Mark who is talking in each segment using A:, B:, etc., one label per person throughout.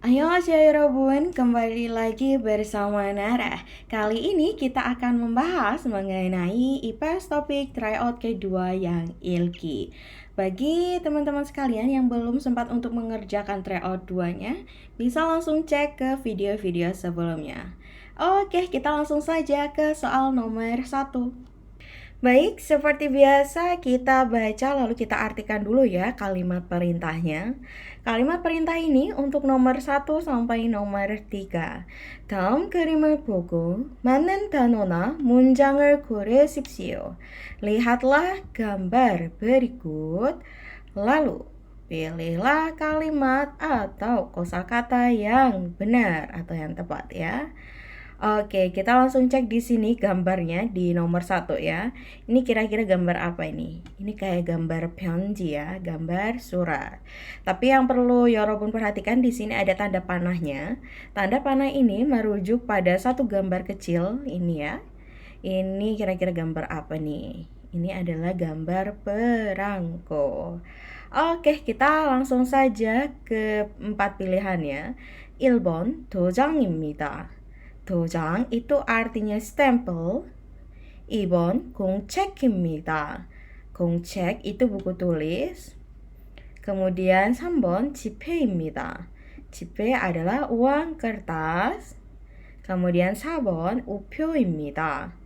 A: Annyeonghaseyo Yorobun, kembali lagi bersama Nara. Kali ini kita akan membahas mengenai IPS topik tryout kedua yang ilki. Bagi teman-teman sekalian yang belum sempat untuk mengerjakan tryout 2-nya, bisa langsung cek ke video-video sebelumnya. Oke, kita langsung saja ke soal nomor 1. Baik, seperti biasa kita baca lalu kita artikan dulu ya kalimat perintahnya. Kalimat perintah ini untuk nomor 1 sampai nomor 3. 다음 그림을 보고 맞는 단어나 문장을 고르십시오. Lihatlah gambar berikut, lalu pilihlah kalimat atau kosakata yang benar atau yang tepat ya. Oke, kita langsung cek di sini gambarnya di nomor 1 ya. Ini kira-kira gambar apa ini? Ini kayak gambar 편지 ya, gambar surat. Tapi yang perlu Yorobun perhatikan di sini ada tanda panahnya. Tanda panah ini merujuk pada satu gambar kecil ini ya. Ini kira-kira gambar apa nih? Ini adalah gambar perangko. Oke, kita langsung saja ke 4 pilihannya. 1번 도장입니다. 도장 itu artinya stempel. 2번 공책입니다. 공책 itu buku tulis. Kemudian 3번 지폐입니다. 지폐 adalah uang kertas. Kemudian 4번 우표입니다.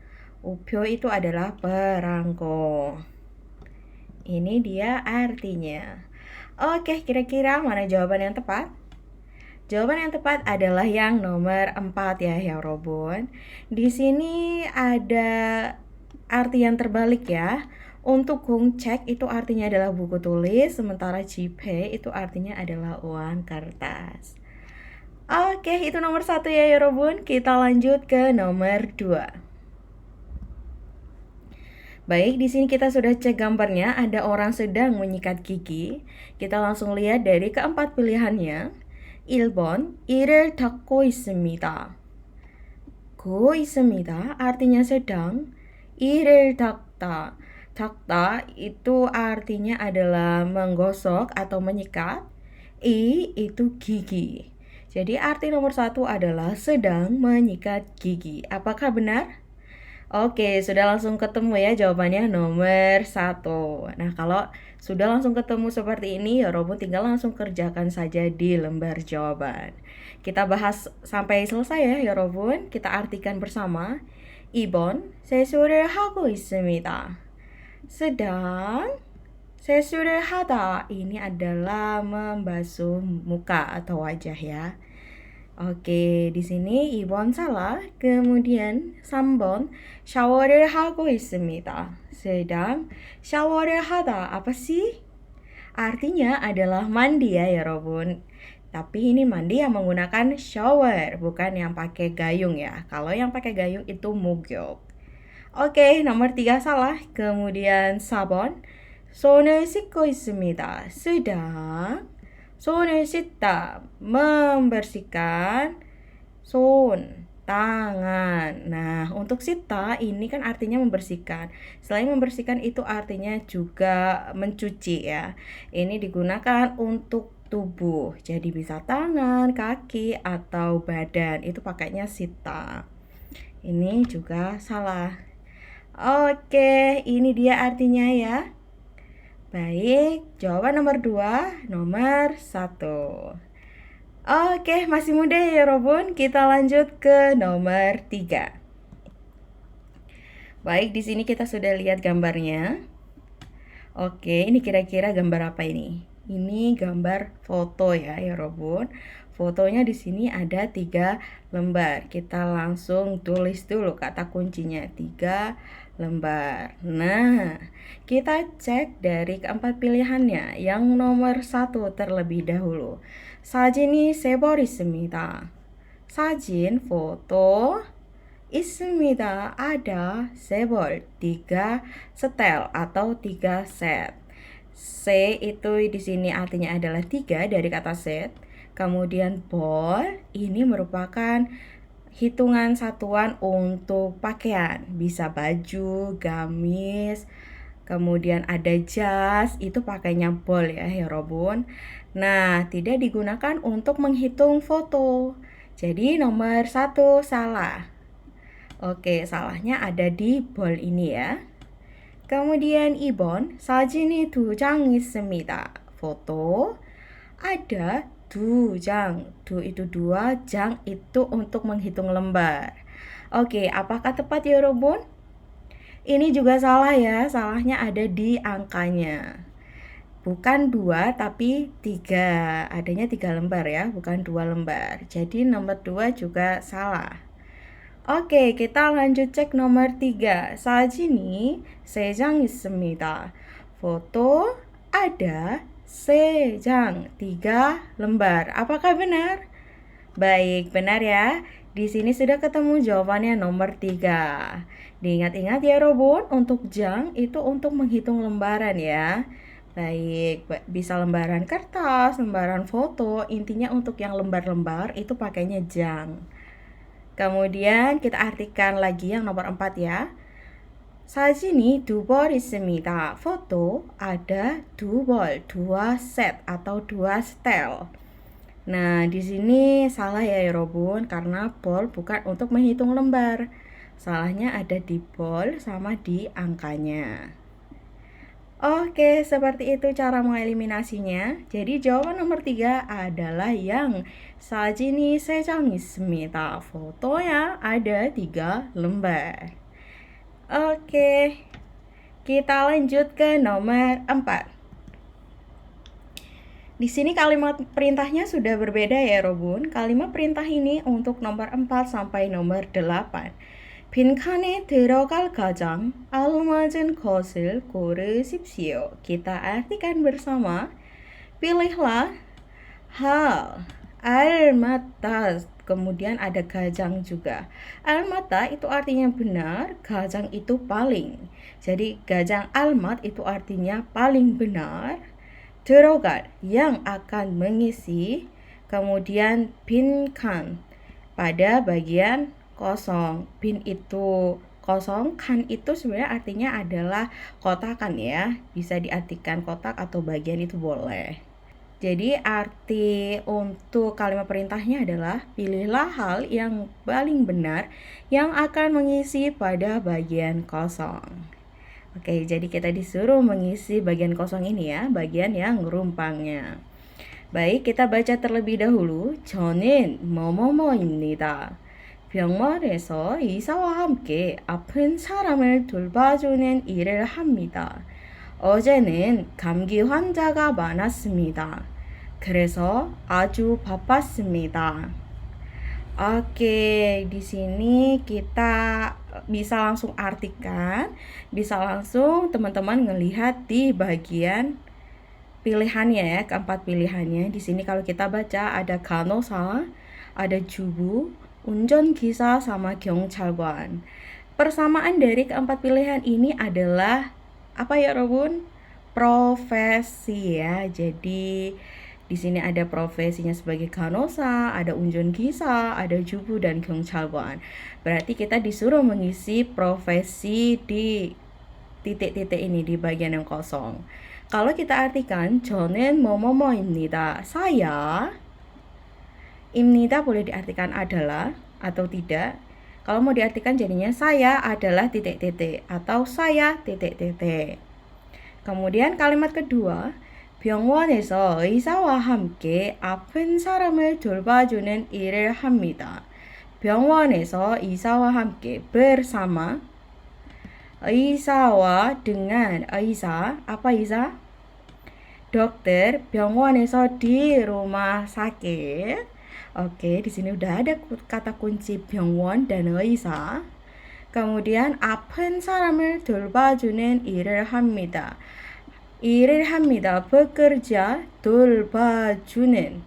A: 우표 itu adalah perangko. Ini dia artinya. Oke, kira-kira mana jawaban yang tepat? Jawaban yang tepat adalah yang nomor 4 ya Yorobun. Di sini ada arti yang terbalik ya. Untuk 공책 itu artinya adalah buku tulis, sementara 지폐 itu artinya adalah uang kertas. Oke, itu nomor 1 ya Yorobun. Kita lanjut ke nomor 2. Baik, di sini kita sudah cek gambarnya, ada orang sedang menyikat gigi. Kita langsung lihat dari keempat pilihannya. 1번 이를 닦고 있습니다. 고 있습니다 artinya sedang. 이를 닦다. 닦다 itu artinya adalah menggosok atau menyikat. I itu gigi. Jadi arti nomor 1 adalah sedang menyikat gigi. Apakah benar? Oke, sudah langsung ketemu ya jawabannya nomor 1. Nah, kalau sudah langsung ketemu seperti ini, Yorobun tinggal langsung kerjakan saja di lembar jawaban. Kita bahas sampai selesai ya, Yorobun. Kita artikan bersama. 2번, 세수를 하고 있습니다. sedang 세수를 하다 ini adalah membasuh muka atau wajah ya. Oke, di sini 2번 salah. Kemudian 3번 샤워를 하고 있습니다. sedang 샤워를 하다 apa sih? Artinya adalah mandi ya Yorobun. Tapi ini mandi yang menggunakan shower, bukan yang pakai gayung ya. Kalau yang pakai gayung itu 목욕. Oke, nomor 3 salah. Kemudian 4번 손을 씻고 있습니다. sedang 손을 씻다, membersihkan. 손, tangan. Nah, untuk 씻다 ini kan artinya membersihkan. Selain membersihkan itu artinya juga mencuci ya. Ini digunakan untuk tubuh. Jadi bisa tangan, kaki, atau badan. Itu pakainya 씻다. Ini juga salah. Oke, ini dia artinya ya. Baik, jawaban nomor 2, nomor 1. Oke, masih mudah ya Yorobun. Kita lanjut ke nomor 3. Baik, di sini kita sudah lihat gambarnya. Oke, ini kira-kira gambar apa ini? Ini gambar foto ya Yorobun. Fotonya di sini ada 3 lembar. Kita langsung tulis dulu kata kuncinya, 3 lembar. Nah, kita cek dari keempat pilihannya. Yang nomor 1 terlebih dahulu. 사진이 세 벌 있습니다. 사진, foto, 있습니다. Ada sebol, 3 setel atau 3 set. Se itu di sini artinya adalah 3 dari kata set. Kemudian bol ini merupakan hitungan satuan untuk pakaian. Bisa baju, gamis, kemudian ada jas, itu pakainya bol ya, Robun. Nah, tidak digunakan untuk menghitung foto. Jadi nomor 1 salah. Oke, salahnya ada di bol ini ya. Kemudian Ibon, 사진이 2장 있습니다. Foto ada 2장. 2 itu 2, jang itu untuk menghitung lembar. Oke, apakah tepat ya Robun? Ini juga salah ya, salahnya ada di angkanya. Bukan 2 tapi 3. Adanya 3 lembar ya, bukan 2 lembar. Jadi nomor 2 juga salah. Oke, kita lanjut cek nomor 3. 사진이 3장 있습니다. Foto ada 3장, 3 lembar. Apakah benar? Baik, benar ya. Di sini sudah ketemu jawabannya nomor 3. Diingat-ingat ya Robun, untuk jang itu untuk menghitung lembaran ya. Baik, bisa lembaran kertas, lembaran foto, intinya untuk yang lembar-lembar itu pakainya jang. Kemudian kita artikan lagi yang nomor 4 ya. 사진이 2벌 있습니다. Foto ada 2벌, 2 set atau 2 setel. Nah, di sini salah ya Robun, karena bol bukan untuk menghitung lembar. Salahnya ada di bol sama di angkanya. Oke, seperti itu cara mengeliminasinya. Jadi jawaban nomor 3 adalah yang 사진이 3장 있습니다. Fotonya ada 3 lembar. Oke, kita lanjut ke nomor 4. Di sini kalimat perintahnya sudah berbeda ya Robun. Kalimat perintah ini untuk nomor 4 sampai nomor 8. 빈칸에 들어갈 가장 알맞은 것을 고르십시오. Kita artikan bersama. Pilihlah hal almatas. Kemudian ada gajang juga. Almata itu artinya benar, gajang itu paling. Jadi gajang almat itu artinya paling benar. 들어갈 yang akan mengisi. Kemudian 빈칸 pada bagian kosong. Bin itu kosong, kan itu sebenarnya artinya adalah kotakan ya. Bisa diartikan kotak atau bagian itu boleh. Jadi arti untuk kalimat perintahnya adalah pilihlah hal yang paling benar yang akan mengisi pada bagian kosong. Oke, jadi kita disuruh mengisi bagian kosong ini ya, bagian yang rumpangnya. Baik, kita baca terlebih dahulu. 저는 뭐뭐뭐입니다. 병원에서 의사와 함께 아픈 사람을 돌봐주는 일을 합니다. 어제는 감기 환자가 많았습니다. 그래서 아주 바빴습니다. Oke, di sini kita bisa langsung artikan, bisa langsung teman-teman ngelihat di bagian pilihannya ya, keempat pilihannya. Di sini kalau kita baca ada 간호사, ada 주부, 운전기사 sama 경찰관. Persamaan dari keempat pilihan ini adalah apa ya Robun? Profesi ya. Jadi di sini ada profesinya sebagai 간호사, ada 운전기사, ada 주부 dan 경찰관. Berarti kita disuruh mengisi profesi di titik-titik ini di bagian yang kosong. Kalau kita artikan 저는 뭐뭐뭐입니다. Saya Imnida boleh diartikan adalah atau tidak. Kalau mau diartikan jadinya saya adalah titik-titik atau saya titik-titik. Kemudian kalimat kedua, 병원에서 의사와 함께 아픈 사람을 돌봐주는 일을 합니다. 병원에서 의사와 함께 bersama, 의사와 dengan 의사, apa 의사? Dokter, 병원에서 di rumah sakit. Oke, di sini udah ada kata kunci 병원 dan 의사. Kemudian 아픈 사람을 돌봐주는 일을 합니다. 일을 합니다. bekerja, 돌봐주는.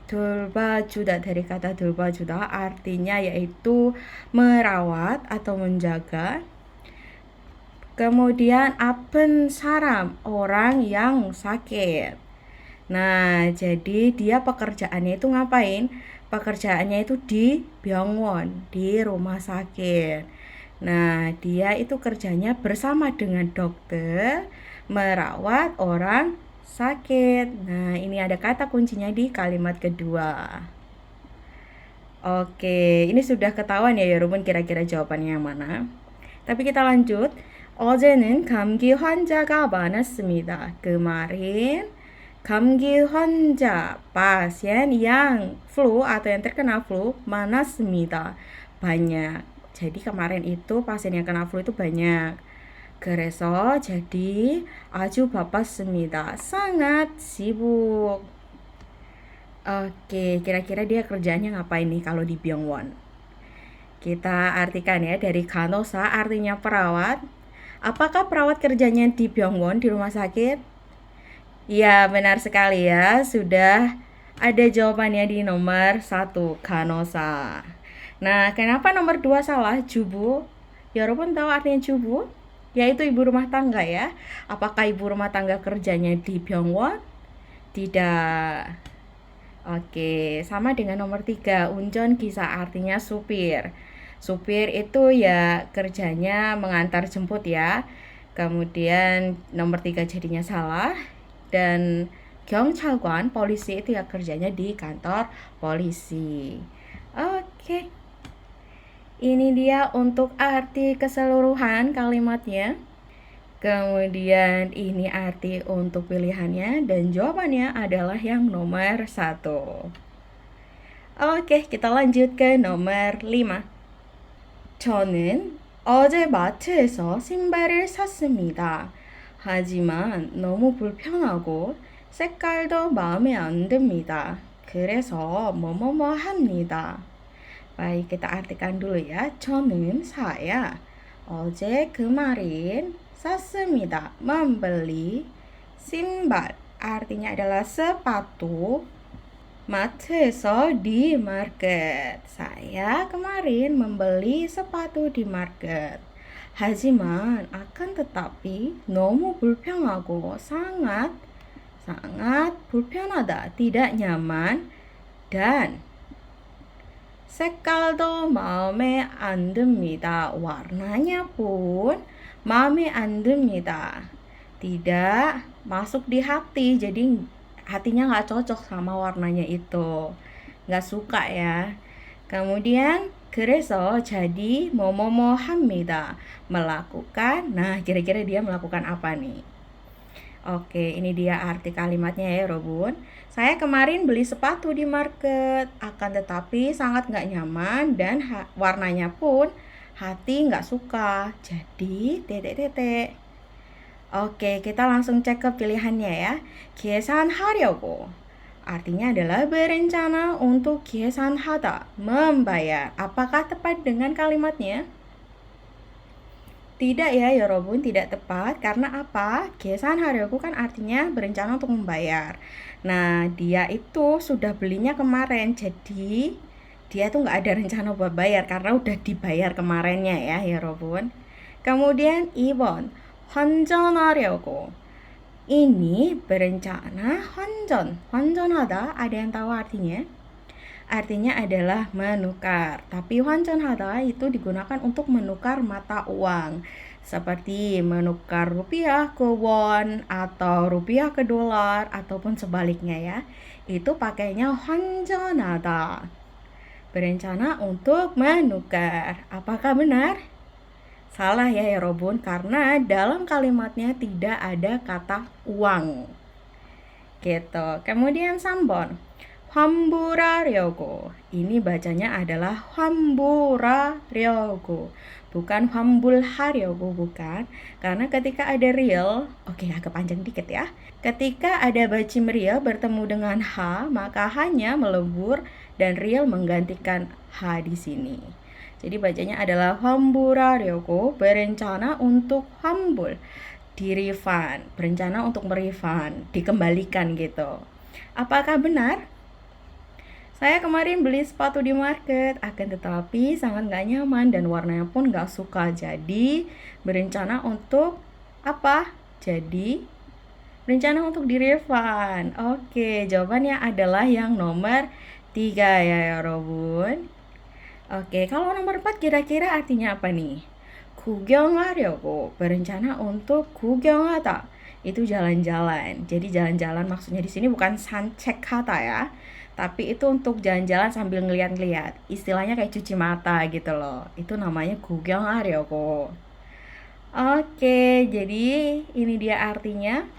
A: 돌봐주다 dari kata 돌봐주다 artinya yaitu merawat atau menjaga. Kemudian apen saram, orang yang sakit. Nah, jadi dia pekerjaannya itu ngapain? Pekerjaannya itu di 병원, di rumah sakit. Nah, dia itu kerjanya bersama dengan dokter merawat orang sakit. Nah, ini ada kata kuncinya di kalimat kedua. Oke, ini sudah ketahuan ya 여러분 kira-kira jawabannya yang mana. Tapi kita lanjut. 어제는 감기 환자가 많았습니다. kemarin 감기 환자, pasien yang flu atau yang terkena flu 많았습니다. banyak. Jadi kemarin itu pasien yang kena flu itu banyak. 그래서 jadi 아주 바빴습니다. sangat sibuk. Oke, kira-kira dia kerjanya ngapain nih kalau di 병원? Kita artikan ya dari 간호사 artinya perawat. Apakah perawat kerjanya di 병원, di rumah sakit? Ya, benar sekali ya. Sudah ada jawabannya di nomor 1, 간호사. Nah, kenapa nomor 2 salah? 주부. 여러분 tahu artinya 주부? Yaitu ibu rumah tangga ya. Apakah ibu rumah tangga kerjanya di 병원? Tidak. Oke, sama dengan nomor 3, 운전기사 artinya supir. Supir itu ya kerjanya mengantar jemput ya. Kemudian nomor 3 jadinya salah. Dan 경찰관, polisi itu ya kerjanya di kantor polisi. Oke. Ini dia untuk arti keseluruhan kalimatnya. Kemudian ini arti untuk pilihannya dan jawabannya adalah yang nomor 1. Oke, kita lanjut ke nomor 5. 저는 어제 마트에서 신발을 샀습니다. 하지만 너무 불편하고 색깔도 마음에 안 듭니다. 그래서 뭐뭐뭐 합니다. Baik, kita artikan dulu ya. 저는 saya 어제 kemarin 샀습니다. membeli 신발 artinya adalah sepatu. 마트에서 di market. Saya kemarin membeli sepatu di market. 하지만 akan tetapi 너무 불편하고 sangat 불편하다, tidak nyaman dan 색깔도 마음에 안 듭니다. warnanya pun 마음에 안 듭니다. Tidak masuk di hati, jadi hatinya nggak cocok sama warnanya itu, nggak suka ya. Kemudian 그래서 jadi 뭐뭐뭐 합니다, melakukan. Nah, kira-kira dia melakukan apa nih? Oke, ini dia arti kalimatnya ya, Robun. Saya kemarin beli sepatu di market, akan tetapi sangat nggak nyaman dan warnanya pun hati nggak suka. Jadi titik-titik. Oke, kita langsung cek ke pilihannya ya. 계산하려고 artinya adalah berencana untuk 계산하다, membayar. Apakah tepat dengan kalimatnya? Tidak ya, Yorobun, tidak tepat. Karena apa? 계산하려고 kan artinya berencana untuk membayar. Nah, dia itu sudah belinya kemarin, jadi dia tuh nggak ada rencana buat bayar karena udah dibayar kemarinnya ya, Yorobun. Kemudian 2번 환전하려고. Ini berencana 환전하다, ada yang tahu artinya? Artinya adalah menukar. Tapi 환전하다 itu digunakan untuk menukar mata uang. Seperti menukar rupiah ke won atau rupiah ke dolar ataupun sebaliknya ya. Itu pakainya 환전하다. Berencana untuk menukar. Apakah benar? Salah ya Robun, karena dalam kalimatnya tidak ada kata uang. Gitu. Kemudian 3번 환불하려고. Ini bacanya adalah 환불하려고, bukan 환불하려고, bukan. Karena ketika ada real, oke agak panjang dikit ya. Ketika ada bacim real bertemu dengan H, maka hanya melebur dan real menggantikan H di sini. Jadi bacanya adalah 환불하려고, berencana untuk 환불, di-refund, berencana untuk merefund, dikembalikan gitu. Apakah benar? Saya kemarin beli sepatu di market, akan tetapi sangat nggak nyaman dan warnanya pun nggak suka. Jadi berencana untuk apa? Jadi berencana untuk di-refund. Oke, jawabannya adalah yang nomor 3 ya Robun. Oke, kalau nomor 4 kira-kira artinya apa nih? 구경하려고, berencana untuk 구경하다. Itu jalan-jalan. Jadi jalan-jalan maksudnya di sini bukan 산책하다 ya. Tapi itu untuk jalan-jalan sambil ngeliat-ngeliat. Istilahnya kayak cuci mata gitu loh. Itu namanya 구경하려고. Oke, jadi ini dia artinya.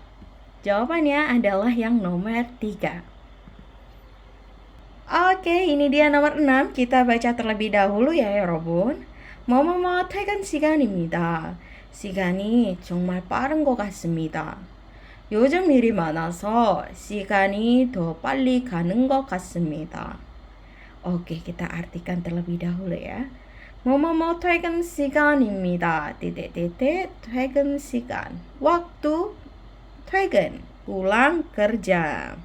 A: Jawabannya adalah yang nomor 3. Oke, ini dia nomor 6. Kita baca terlebih dahulu ya, 여러분. 뭐뭐뭐 퇴근 시간입니다. 시간이 정말 빠른 것 같습니다. 요즘 일이 많아서 시간이 더 빨리 가는 것 같습니다. Oke, kita artikan terlebih dahulu ya. 뭐뭐뭐 퇴근 시간입니다. titik-titik 퇴근 시간. Waktu 퇴근, pulang kerja.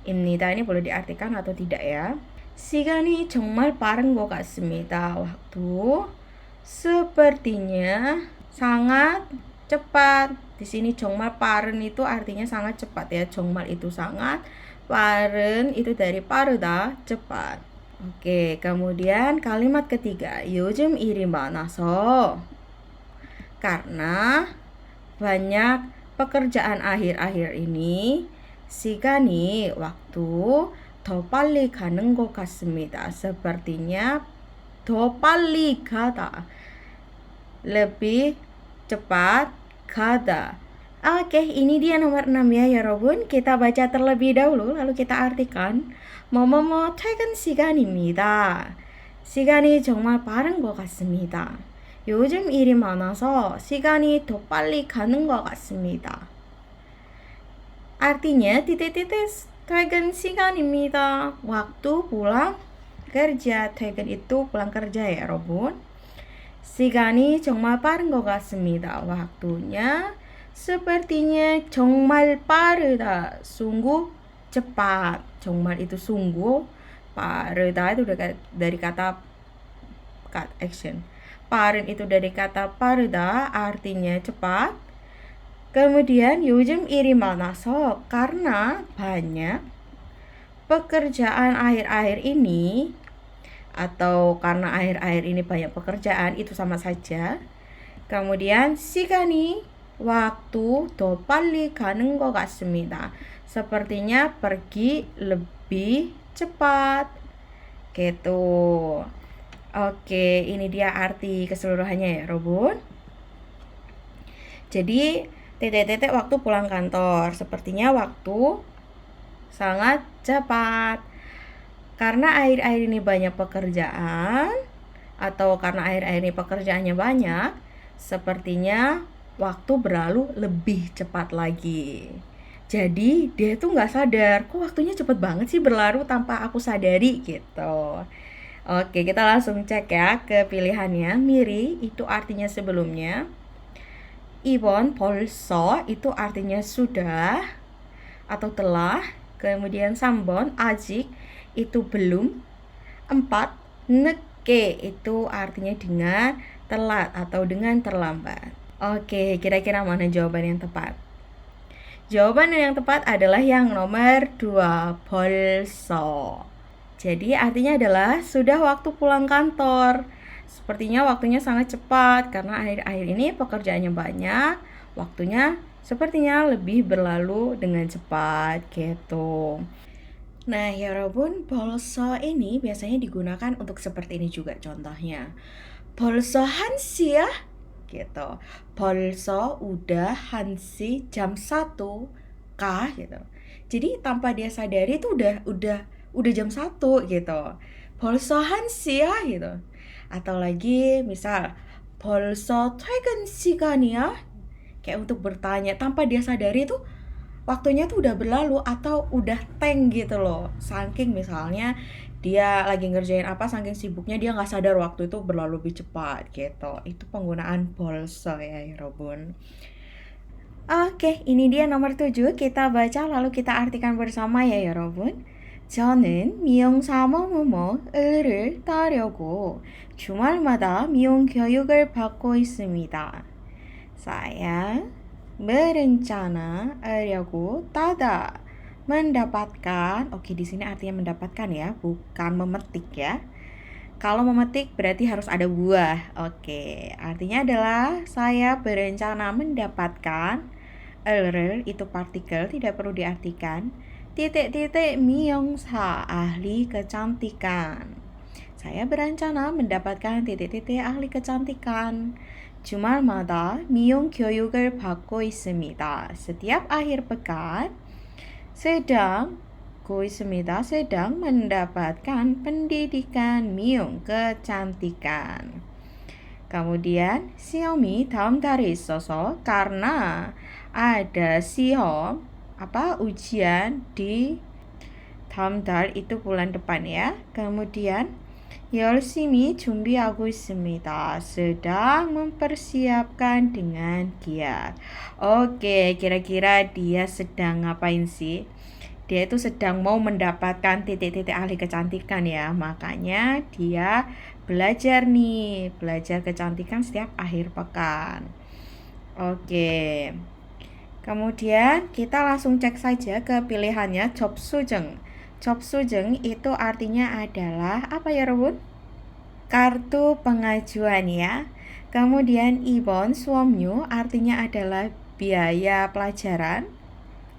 A: 입니다 ini boleh diartikan atau tidak ya. 시간이 정말 빠른 것 같습니다. Waktu sepertinya sangat cepat. Di sini 정말 빠른 itu artinya sangat cepat ya. 정말 itu sangat, 빠른 itu dari 빠르다, cepat. Oke, kemudian kalimat ketiga, 요즘 일이 많아서. Karena banyak pekerjaan akhir-akhir ini, 시간이 waktu 더 빨리 가는 것 같습니다. Sepertinya 더 빨리 가다, lebih cepat 가다. Oke, ini dia nomor 6 ya 여러분. Kita baca terlebih dahulu lalu kita artikan. 뭐뭐뭐 퇴근 시간입니다. 시간이 정말 빠른 것 같습니다. 요즘 일이 많아서 시간이 더 빨리 가는 것 같습니다. Artinya titik-titik 퇴근 시간입니다. Waktu pulang kerja. 퇴근 itu pulang kerja ya 여러분. 시간이 정말 빠른 것 같습니다. Waktunya sepertinya 정말 빠르다, sungguh cepat. 정말 itu sungguh, 빠르다 itu dari kata cut action. 빠른 itu dari kata 빠르다, artinya cepat. Kemudian 요즘 일이 많아서, karena banyak pekerjaan akhir-akhir ini, atau karena akhir-akhir ini banyak pekerjaan, itu sama saja. Kemudian 시간이, waktu, 더 빨리 가는 것 같습니다. Sepertinya pergi lebih cepat. Gitu. Oke, ini dia arti keseluruhannya ya, Robun. Jadi titik-titik waktu pulang kantor. Sepertinya waktu sangat cepat. Karena akhir-akhir ini banyak pekerjaan, atau karena akhir-akhir ini pekerjaannya banyak, sepertinya waktu berlalu lebih cepat lagi. Jadi dia tuh nggak sadar, kok waktunya cepet banget sih berlalu tanpa aku sadari gitu. Oke, kita langsung cek ya ke pilihannya. 미리 itu artinya sebelumnya. 2번 벌써 itu artinya sudah atau telah. Kemudian 3번 아직 itu belum. 4 늦게 itu artinya dengan telat atau dengan terlambat. Oke, kira-kira mana jawaban yang tepat? Jawaban yang tepat adalah yang nomor 2, 벌써. Jadi artinya adalah sudah waktu pulang kantor. Sepertinya waktunya sangat cepat karena akhir-akhir ini pekerjaannya banyak. Waktunya sepertinya lebih berlalu dengan cepat gitu. Nah, 여러분, 벌써 ini biasanya digunakan untuk seperti ini juga contohnya. 벌써 1시야? gitu. 벌써 udah 1시 jam 1 kah gitu. Jadi tanpa dia sadari itu udah jam 1 gitu. 벌써 1시야 gitu. Atau lagi misal 벌써 퇴근 시간이야? Kayak untuk bertanya tanpa dia sadari itu waktunya tuh udah berlalu atau udah teng gitu loh. Saking misalnya dia lagi ngerjain apa, saking sibuknya dia nggak sadar waktu itu berlalu lebih cepat gitu. Itu penggunaan 벌써 ya 여러분. Oke, ini dia nomor 7. Kita baca lalu kita artikan bersama ya 여러분. 저는 미용사 뭐뭐뭐를 따려고 주말마다 미용 교육을 받고 있습니다. Saya berencana 하려고 따다 mendapatkan. Oke, di sini artinya mendapatkan ya, bukan memetik ya. Kalau memetik berarti harus ada buah. Oke, artinya adalah saya berencana mendapatkan. Itu partikel, tidak perlu diartikan. Titik-titik 미용사 ahli kecantikan. Saya berencana mendapatkan titik-titik ahli kecantikan. 주말마다 미용 교육을 받고 있습니다. Setiap akhir pekan sedang mendapatkan pendidikan mi용 kecantikan. Kemudian 시험이 다음 달에 있어서 karena ada 시험 ujian di 다음 달 itu bulan depan ya. Kemudian 열심히 준비하고 있습니다. sedang mempersiapkan dengan giat. Oke, kira-kira dia sedang ngapain sih? Dia itu sedang mau mendapatkan titik-titik ahli kecantikan ya. Makanya dia belajar kecantikan setiap akhir pekan. Oke. Kemudian kita langsung cek saja ke pilihannya 접수증. 접수증 itu artinya adalah apa ya, Robun? Kartu pengajuan ya. Kemudian 2번 수업료 artinya adalah biaya pelajaran.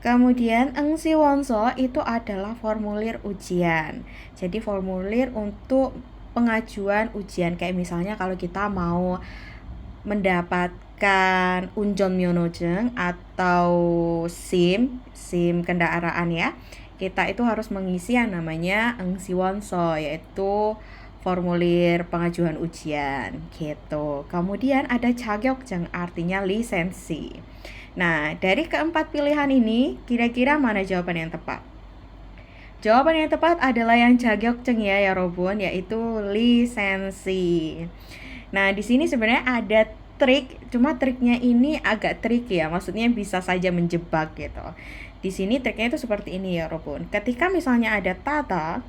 A: Kemudian 응시원서 itu adalah formulir ujian. Jadi formulir untuk pengajuan ujian, kayak misalnya kalau kita mau mendapatkan 운전면허증 atau SIM kendaraan ya. Kita itu harus mengisi yang namanya 응시원서, yaitu formulir pengajuan ujian gitu. Kemudian ada 자격증 artinya lisensi. Nah, dari keempat pilihan ini, kira-kira mana jawaban yang tepat? Jawaban yang tepat adalah yang 자격증 ya Robun, yaitu lisensi. Nah, di sini sebenarnya ada trik, cuma triknya ini agak tricky ya, maksudnya bisa saja menjebak gitu. Di sini triknya itu seperti ini ya Robun. Ketika misalnya ada tata,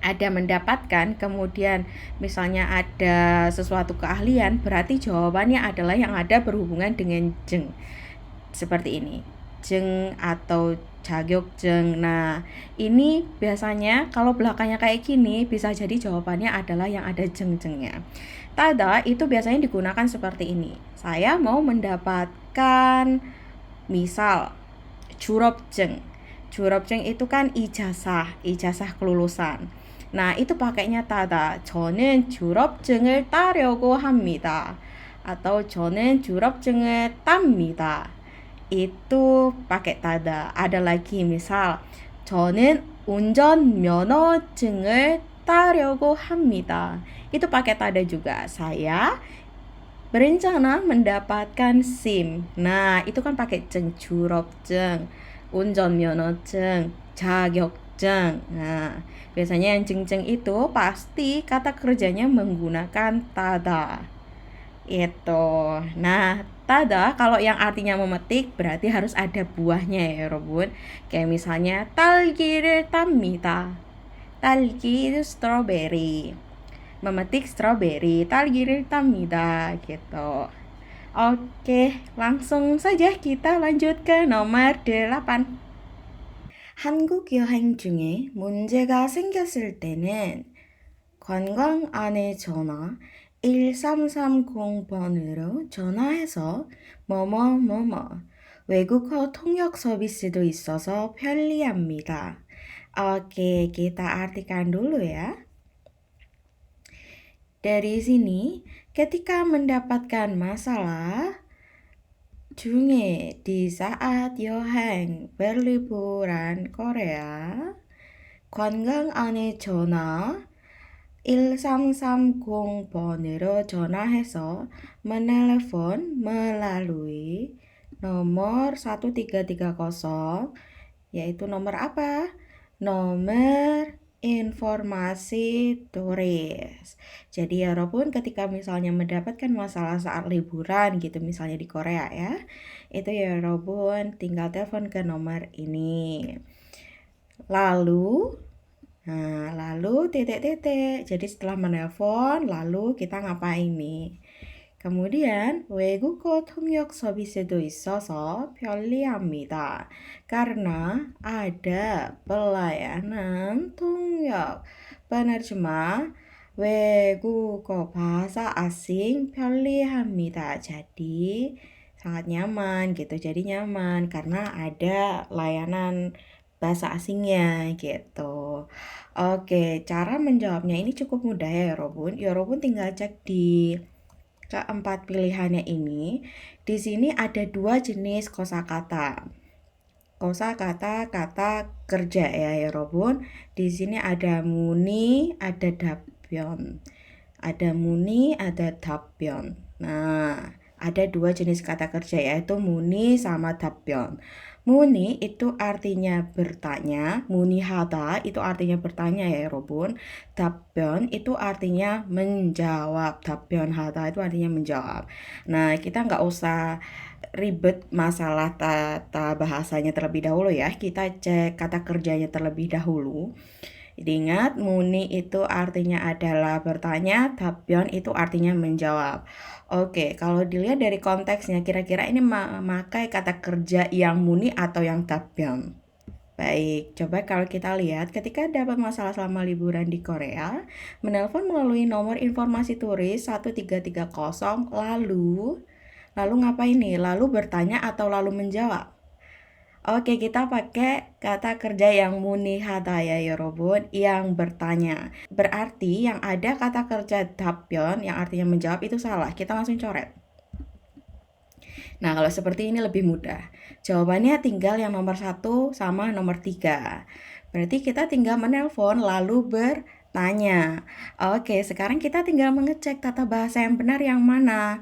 A: ada mendapatkan, kemudian misalnya ada sesuatu keahlian, berarti jawabannya adalah yang ada berhubungan dengan jeng. Seperti ini, jeng atau 자격증. Nah, ini biasanya kalau belakangnya kayak gini, bisa jadi jawabannya adalah yang ada jeng-jengnya. Tada itu biasanya digunakan seperti ini. Saya mau mendapatkan misal 졸업증. 졸업증 itu kan ijazah kelulusan. Nah, itu pakainya tada. 저는 졸업증을 따려고 합니다. atau 저는 졸업증을 땁니다. Itu pakai tada. Ada lagi misal 저는 운전면허증을 따려고 합니다. Itu pakai tada juga. Saya berencana mendapatkan SIM. Nah, itu kan pakai 증, 졸업증, 운전면허증, 자격증. Nah, biasanya yang jeng-jeng itu pasti kata kerjanya menggunakan tada. Itu. Nah, tada kalau yang artinya memetik berarti harus ada buahnya ya, Robun. Kayak misalnya 딸기를 땁니다. 딸기 itu strawberry. Memetik strawberry, 딸기를 땁니다 gitu. Oke, langsung saja kita lanjut ke nomor 8. 한국 여행 중에 문제가 생겼을 때는 관광 안내 전화 1330번으로 전화해서 뭐뭐뭐뭐 외국어 통역 서비스도 있어서 편리합니다. Oke, kita artikan dulu ya. Dari sini, ketika mendapatkan masalah 중에 di saat 여행 berliburan Korea, 관광 안내 전화 1330번으로 전화해서 menelepon melalui nomor 1330, yaitu nomor apa? Nomor informasi turis. Jadi ya Robun, ketika misalnya mendapatkan masalah saat liburan gitu, misalnya di Korea ya, itu ya Robun tinggal telepon ke nomor ini. lalu, lalu titik-titik. Jadi setelah menelpon, lalu kita ngapain nih? kemudian 외국어 통역 서비스도 있어서 편리합니다. karena ada pelayanan 통역 penerjemah 외국어 bahasa asing 편리합니다. Jadi sangat nyaman gitu. Jadi nyaman karena ada layanan bahasa asingnya gitu. Oke, cara menjawabnya ini cukup mudah ya Yorobun. Yorobun tinggal cek di keempat pilihannya ini. Di sini ada dua jenis kosakata. Kosakata kata kerja ya Yorobun. Di sini ada muni, ada dabyon. Ada muni, ada dabyon. Nah, ada dua jenis kata kerja yaitu muni sama dabyon. Muni itu artinya bertanya, muni hada itu artinya bertanya ya Robun. Dabyon itu artinya menjawab, dabyon hada itu artinya menjawab. Nah, kita nggak usah ribet masalah tata bahasanya terlebih dahulu ya. Kita cek kata kerjanya terlebih dahulu. Ingat, muni itu artinya adalah bertanya, dabyon itu artinya menjawab. Oke, kalau dilihat dari konteksnya, kira-kira ini memakai kata kerja yang muni atau yang dabyon? Baik, coba kalau kita lihat ketika dapat masalah selama liburan di Korea, menelpon melalui nomor informasi turis 1330, lalu ngapain nih? Lalu bertanya atau lalu menjawab? Oke, kita pakai kata kerja yang muni hada ya Yorobun, yang bertanya. Berarti yang ada kata kerja 답변 yang artinya menjawab itu salah. Kita langsung coret. Nah, kalau seperti ini lebih mudah. Jawabannya tinggal yang nomor 1 sama nomor 3. Berarti kita tinggal menelpon lalu bertanya. Oke, sekarang kita tinggal mengecek tata bahasa yang benar yang mana.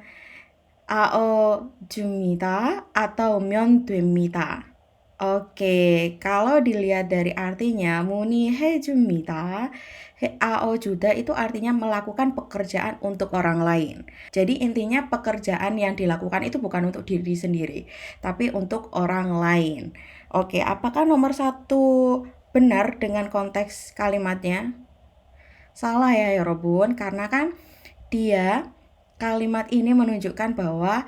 A: 아어 줍니다 atau 면 됩니다. Oke, kalau dilihat dari artinya muni hejumita, ao juda itu artinya melakukan pekerjaan untuk orang lain. Jadi intinya pekerjaan yang dilakukan itu bukan untuk diri sendiri, tapi untuk orang lain. Oke, apakah nomor 1 benar dengan konteks kalimatnya? Salah ya Yorobun, karena kan kalimat ini menunjukkan bahwa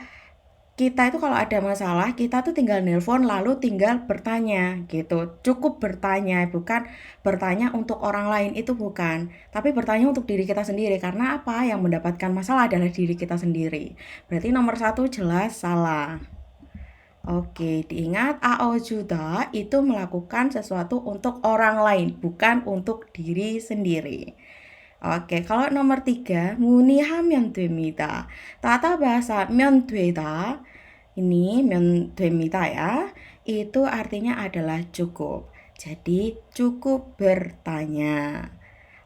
A: kita itu kalau ada masalah, kita tuh tinggal nelpon lalu tinggal bertanya gitu. Cukup bertanya, bukan bertanya untuk orang lain, itu bukan. Tapi bertanya untuk diri kita sendiri, karena apa? Yang mendapatkan masalah adalah diri kita sendiri. Berarti nomor 1 jelas salah. Oke, diingat AO juda itu melakukan sesuatu untuk orang lain, bukan untuk diri sendiri. Oke, kalau nomor 3, 문의하면 됩니다. Tata bahasa 면 되다, ini 면 됩니다 ya, itu artinya adalah cukup. Jadi cukup bertanya.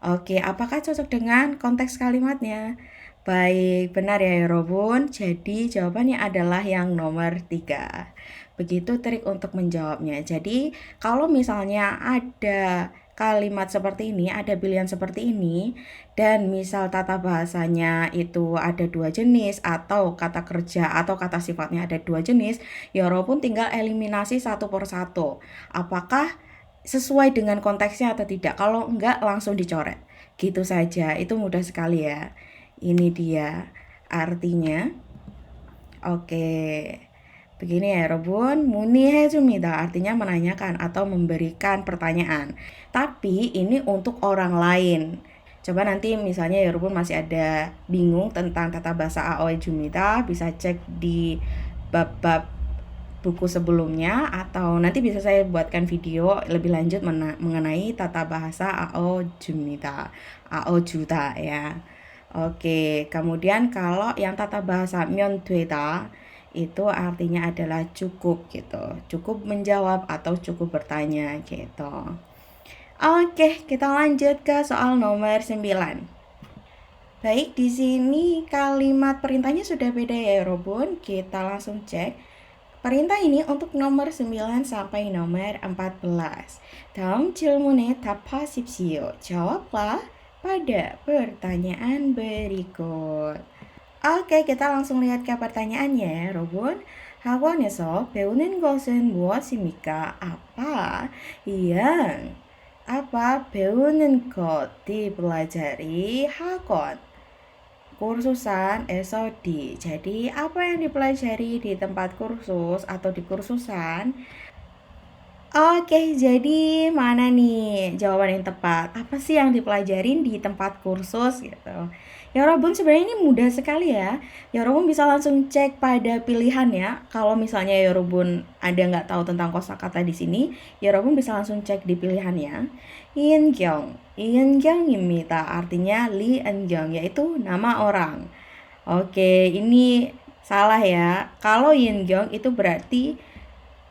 A: Oke, apakah cocok dengan konteks kalimatnya? Baik, benar ya Yorobun. Jadi jawabannya adalah yang nomor 3. Begitu trik untuk menjawabnya. Jadi kalau misalnya ada kalimat seperti ini, ada pilihan seperti ini, dan misal tata bahasanya itu ada 2 jenis, atau kata kerja atau kata sifatnya ada 2 jenis, Yorobun tinggal eliminasi satu per satu. Apakah sesuai dengan konteksnya atau tidak? Kalau enggak, langsung dicoret. Gitu saja, itu mudah sekali ya. Ini dia artinya. Oke. Begini ya Robun, 문의해줍니다 artinya menanyakan atau memberikan pertanyaan. Tapi ini untuk orang lain. Coba nanti misalnya ya Robun masih ada bingung tentang tata bahasa AOE Jumida, bisa cek di bab-bab buku sebelumnya, atau nanti bisa saya buatkan video lebih lanjut mengenai tata bahasa AO Jumida, AO Juda ya. Oke, kemudian kalau yang tata bahasa Myeondweda itu artinya adalah cukup gitu. Cukup menjawab atau cukup bertanya gitu. Oke, kita lanjut ke soal nomor 9. Baik, di sini kalimat perintahnya sudah beda ya, Robun. Kita langsung cek. Perintah ini untuk nomor 9 sampai nomor 14. 다음 질문에 답하십시오. Jawablah pada pertanyaan berikut. Oke, kita langsung lihat ke pertanyaannya, Robun. 학원에서 배우는 것은 무엇입니까? apa yang apa 배우는 것 dipelajari 학원 kursusan SOD. Jadi apa yang dipelajari di tempat kursus atau di kursusan? Oke, jadi mana nih jawaban yang tepat? Apa sih yang dipelajarin di tempat kursus gitu? Ya Robun sebenarnya ini mudah sekali ya. Ya Robun bisa langsung cek pada pilihan ya. Kalau misalnya ya Robun ada nggak tahu tentang kosakata di sini, ya Robun bisa langsung cek di pilihannya. Ingyong, Ingyong입니다. Artinya Lee Engyong, yaitu nama orang. Oke, ini salah ya. Kalau Ingyong itu berarti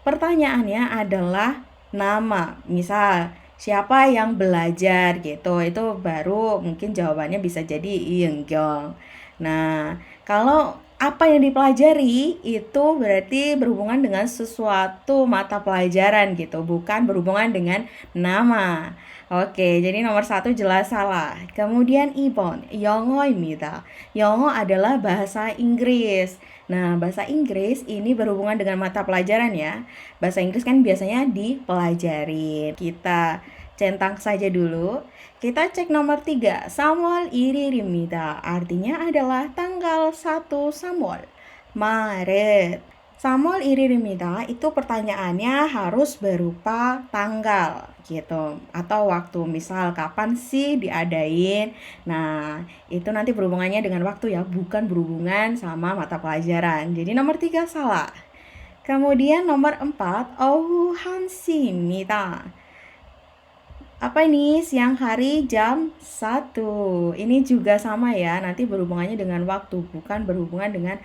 A: pertanyaannya adalah nama. Misal, siapa yang belajar gitu. Itu baru mungkin jawabannya bisa jadi Yeongyong. Nah, kalau apa yang dipelajari itu berarti berhubungan dengan sesuatu mata pelajaran gitu, bukan berhubungan dengan nama. Oke, jadi nomor 1 jelas salah. Kemudian Ibon, 영어입니다. 영어 adalah bahasa Inggris. Nah, bahasa Inggris ini berhubungan dengan mata pelajaran ya. Bahasa Inggris kan biasanya dipelajarin. Kita centang saja dulu. Kita cek nomor 3, 3월 1일입니다. Artinya adalah tanggal 1 Samuel, Maret. 3월 1일입니다. Itu pertanyaannya harus berupa tanggal gitu atau waktu. Misal kapan sih diadain. Nah, itu nanti berhubungannya dengan waktu ya, bukan berhubungan sama mata pelajaran. Jadi nomor 3 salah. Kemudian nomor 4, 오후 1시입니다. Apa ini? Siang hari jam 1. Ini juga sama ya, nanti berhubungannya dengan waktu, bukan berhubungan dengan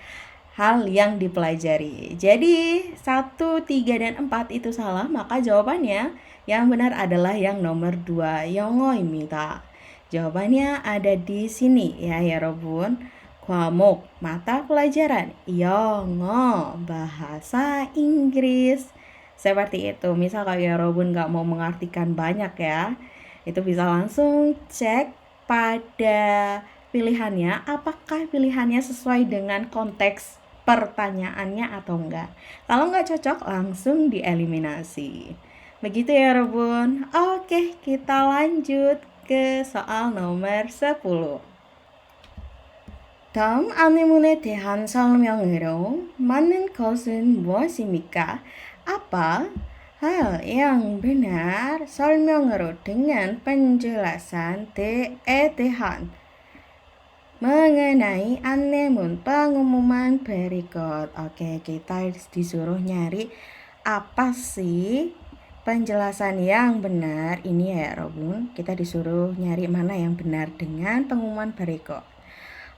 A: hal yang dipelajari. Jadi 1, 3, dan 4 itu salah, maka jawabannya yang benar adalah yang nomor 2, 영어입니다. Jawabannya ada di sini ya Robun. 과목, mata pelajaran. 영어, bahasa Inggris. Seperti itu. Misal kalau Robun nggak mau mengartikan banyak ya, itu bisa langsung cek pada pilihannya, apakah pilihannya sesuai dengan konteks pertanyaannya atau enggak. Kalau nggak cocok, langsung dieliminasi. Begitu ya Robun. Oke, kita lanjut ke soal nomor 10. 다음 안내문에 대한 설명으로 맞는 것은 무엇입니까? Apa hal yang benar 설명으로 dengan penjelasan 대한 mengenai 안내문 pengumuman berikut. Oke, kita disuruh nyari apa sih penjelasan yang benar ini ya Robun. Kita disuruh nyari mana yang benar dengan pengumuman berikut.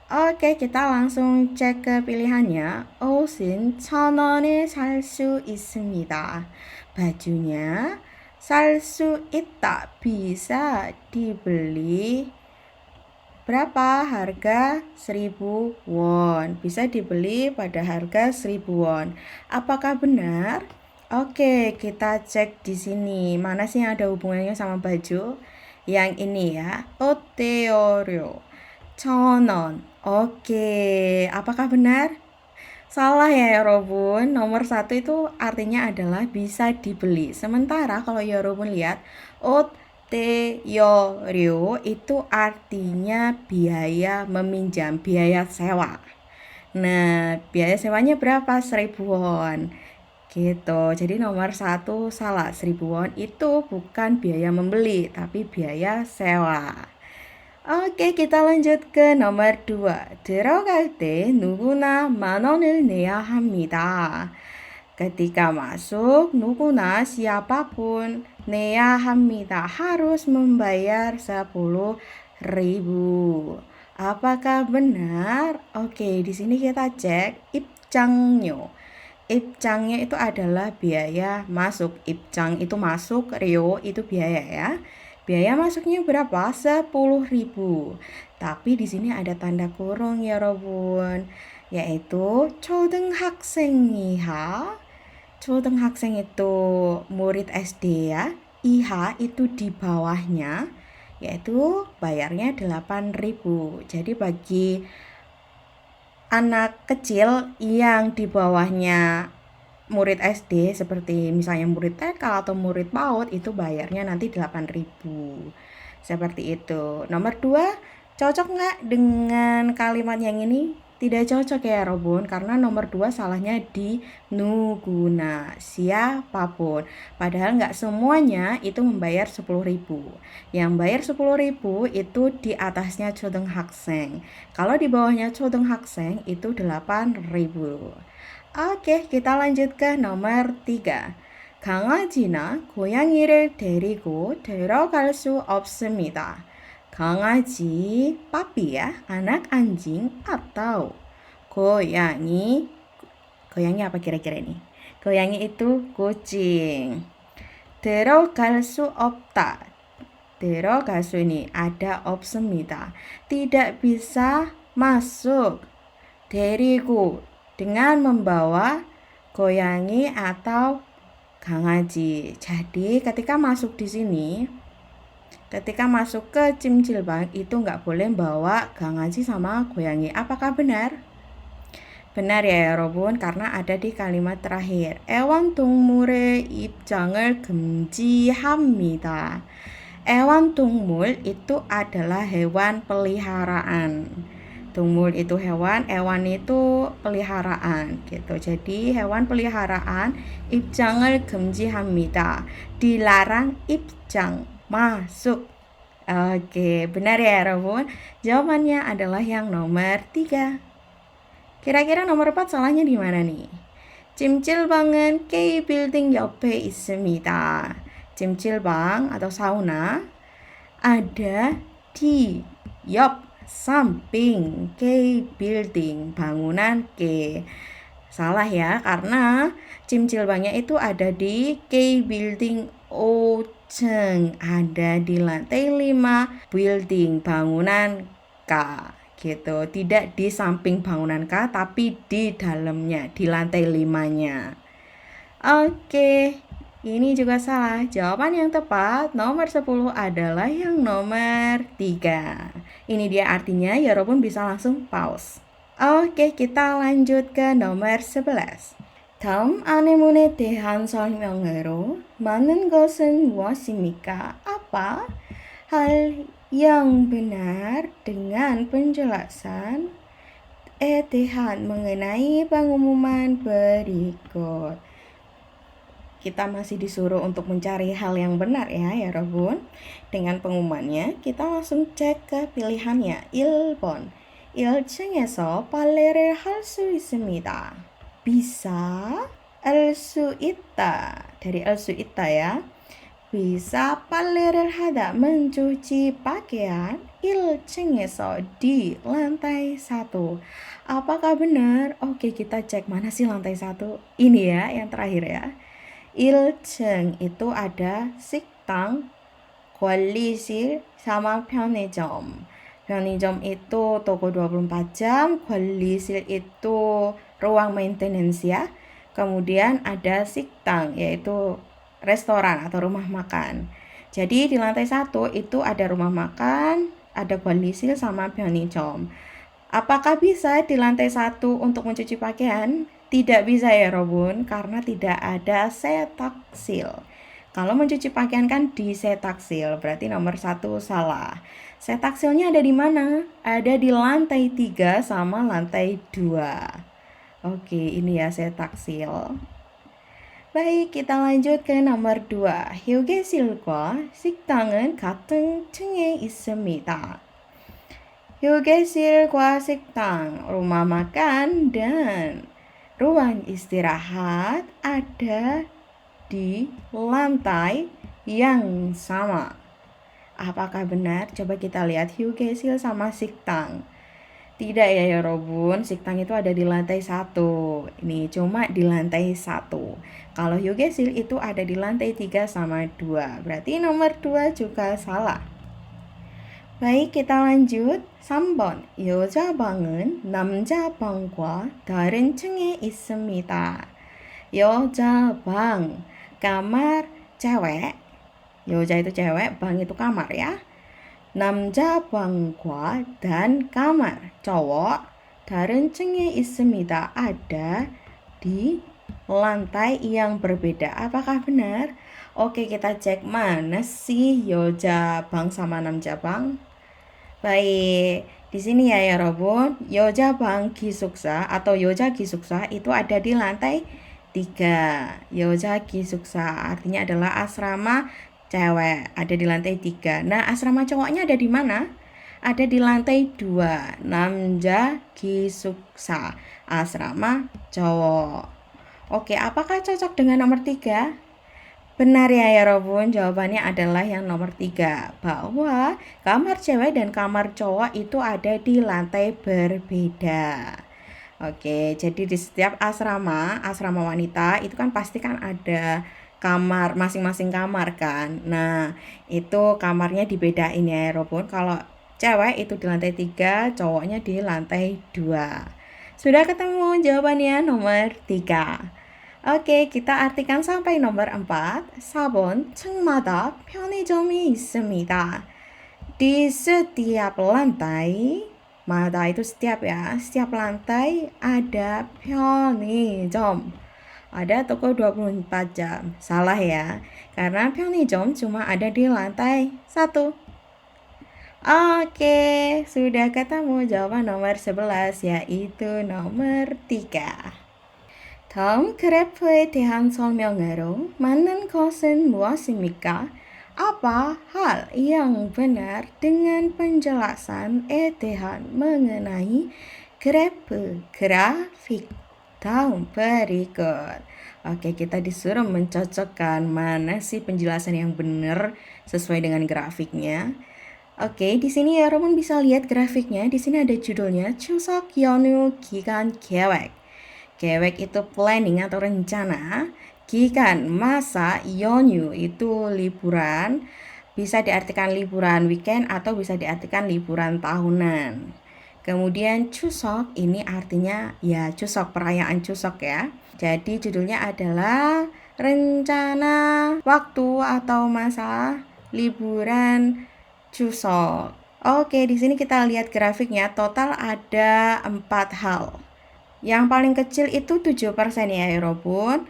A: Oke, kita langsung cek ke pilihannya. 옷은 1,000원에 살 수 있습니다. Bajunya 살 수 있다, bisa dibeli. Berapa harga? 1.000 won. Bisa dibeli pada harga 1.000 won. Apakah benar? Oke, kita cek di sini. Mana sih yang ada hubungannya sama baju? Yang ini ya. Oteoryo. 1,000원. Oke, apakah benar? Salah ya Robun. Nomor 1 itu artinya adalah bisa dibeli. Sementara kalau ya Robun lihat, oteyoryo itu artinya biaya meminjam, biaya sewa. Nah, biaya sewanya berapa? 1.000 won. Gitu. Jadi nomor 1 salah. 1.000 won itu bukan biaya membeli, tapi biaya sewa. Oke, kita lanjut ke nomor 2. 들어갈 때 누구나 10,000원을 내야 합니다. Ketika masuk, 누구나 siapapun 내야 합니다. Harus membayar 10.000. Apakah benar? Oke, di sini kita cek 입장료. 입장nya itu adalah biaya masuk. 입장 itu masuk, ryo itu biaya ya. Biaya masuknya berapa? 10.000. Tapi di sini ada tanda kurung ya Robun, yaitu 초등학생이하. 초등학생 itu murid SD ya. IH itu di bawahnya, yaitu bayarnya 8.000. Jadi bagi anak kecil yang di bawahnya murid SD seperti misalnya murid TK atau murid PAUD itu bayarnya nanti 8.000. Seperti itu. Nomor 2, cocok nggak dengan kalimat yang ini? Tidak cocok ya Robun, karena nomor 2 salahnya di nuguna, siapapun. Padahal nggak semuanya itu membayar 10.000. Yang bayar 10.000 itu di atasnya 초등학생. Kalau di bawahnya 초등학생 itu 8.000. Oke, kita lanjut ke nomor 3. 강아지나 고양이를 데리고 들어갈 수 없습니다. 강아지, papi ya, anak anjing atau goyangi. Goyangi apa kira-kira ini? Goyangi itu kucing. 들어갈 수 없다. 들어갈 수 ini ada 없습니다. Tidak bisa masuk. 데리고 dengan membawa goyangi atau 강아지. Jadi ketika masuk di sini, ketika masuk ke 찜질방 itu nggak boleh bawa 강아지 sama goyangi. Apakah benar? Benar ya 여러분, karena ada di kalimat terakhir. 애완동물의 입장을 금지합니다. 애완동물 itu adalah hewan peliharaan. Tungmul itu hewan, hewan itu peliharaan gitu. Jadi hewan peliharaan 입장을 금지합니다. Dilarang 입장, masuk. Oke, benar ya 여러분? Jawabannya adalah yang nomor 3. Kira-kira nomor 4 salahnya di mana nih? 찜질방은 K-빌딩 옆에 있습니다. 찜질방 atau sauna ada di 옆 samping K-building, bangunan K. Salah ya, karena 찜질방nya itu ada di K-building 5층, ada di lantai 5 building, bangunan K gitu. Tidak di samping bangunan K, tapi di dalamnya, di lantai 5-nya. Oke. Ini juga salah. Jawaban yang tepat nomor 10 adalah yang nomor 3. Ini dia artinya, 여러분 bisa langsung pause. Oke, kita lanjut ke nomor 11. 다음 아내문에 대한 설명으로 맞는 것은 무엇입니까? Apa hal yang benar dengan penjelasan 대한 mengenai pengumuman berikut. Kita masih disuruh untuk mencari hal yang benar ya 여러분. Dengan pengumumannya, kita langsung cek ke pilihannya. 1번. 1층에서 빨래를 할 수 있습니다. Bisa 할 수 있다. Dari 할 수 있다 ya. Bisa 빨래를 하다, mencuci pakaian 1층에서 di lantai 1. Apakah benar? Oke, kita cek mana sih lantai 1. Ini ya, yang terakhir ya. 1층 itu ada 식당, 관리실, sama 편의점. 편의점 itu toko 24 jam, 관리실 itu ruang maintenance ya. Kemudian ada 식당, yaitu restoran atau rumah makan. Jadi di lantai 1 itu ada rumah makan, ada 관리실 sama 편의점. Apakah bisa di lantai 1 untuk mencuci pakaian? Tidak bisa ya Robun, karena tidak ada setaksil. Kalau mencuci pakaian kan di setaksil, berarti nomor 1 salah. Setaksilnya ada di mana? Ada di lantai 3 sama lantai 2. Oke, ini ya setaksil. Baik, kita lanjut ke nomor 2. 휴게실과 식당은 같은 층에 있습니다. 휴게실과 식당, rumah makan dan ruang istirahat ada di lantai yang sama. Apakah benar? Coba kita lihat 휴게실 sama 식당. Tidak ya 여러분, 식당 itu ada di lantai 1. Ini cuma di lantai 1. Kalau 휴게실 itu ada di lantai 3 sama 2. Berarti nomor 2 juga salah. Baik, kita lanjut. 3번. 여자 방은 남자 방과 다른 층에 있습니다. 여자 방, kamar cewek. 여자 itu cewek, bang itu kamar ya. 남자 방과 dan kamar cowok. 다른 층에 있습니다. Ada di lantai yang berbeda. Apakah benar? Oke, kita cek mana sih 여자 방 sama 남자 방. Baik, di sini ya Robun, 여자 방 기숙사 atau 여자 기숙사 itu ada di lantai 3. 여자 기숙사 artinya adalah asrama cewek, ada di lantai 3. Nah, asrama cowoknya ada di mana? Ada di lantai 2. 남자 기숙사, asrama cowok. Oke, apakah cocok dengan nomor 3? Benar ya Robun, jawabannya adalah yang nomor 3, bahwa kamar cewek dan kamar cowok itu ada di lantai berbeda. Oke, jadi di setiap asrama wanita itu kan pasti kan ada kamar, masing-masing kamar kan. Nah, itu kamarnya dibedain ya Robun. Kalau cewek itu di lantai 3, cowoknya di lantai 2. Sudah ketemu jawabannya nomor 3. Oke, kita artikan sampai nomor 4. 4번, 층마다 편의점이 있습니다. Di setiap lantai, mada itu setiap ya, setiap lantai ada 편의점. Ada toko 24 jam. Salah ya, karena 편의점 cuma ada di lantai 1. Oke, sudah ketemu jawaban nomor 11, yaitu nomor 3. 다음 그래프에 대한 설명으로 맞는 것은 무엇입니까? Apa hal yang benar dengan penjelasan에 대한 mengenai grafik dalam berikut. Oke, kita disuruh mencocokkan mana sih penjelasan yang benar sesuai dengan grafiknya. Oke, di sini ya Roman bisa lihat grafiknya. Di sini ada judulnya 추석 연휴 기간 계획. Keyword itu planning atau rencana. Gigan masa, 연휴 itu liburan, bisa diartikan liburan weekend atau bisa diartikan liburan tahunan. Kemudian 추석 ini artinya ya 추석, perayaan 추석 ya. Jadi judulnya adalah rencana waktu atau masa liburan 추석. Oke, di sini kita lihat grafiknya, total ada 4 hal. Yang paling kecil itu 7% ya Robun.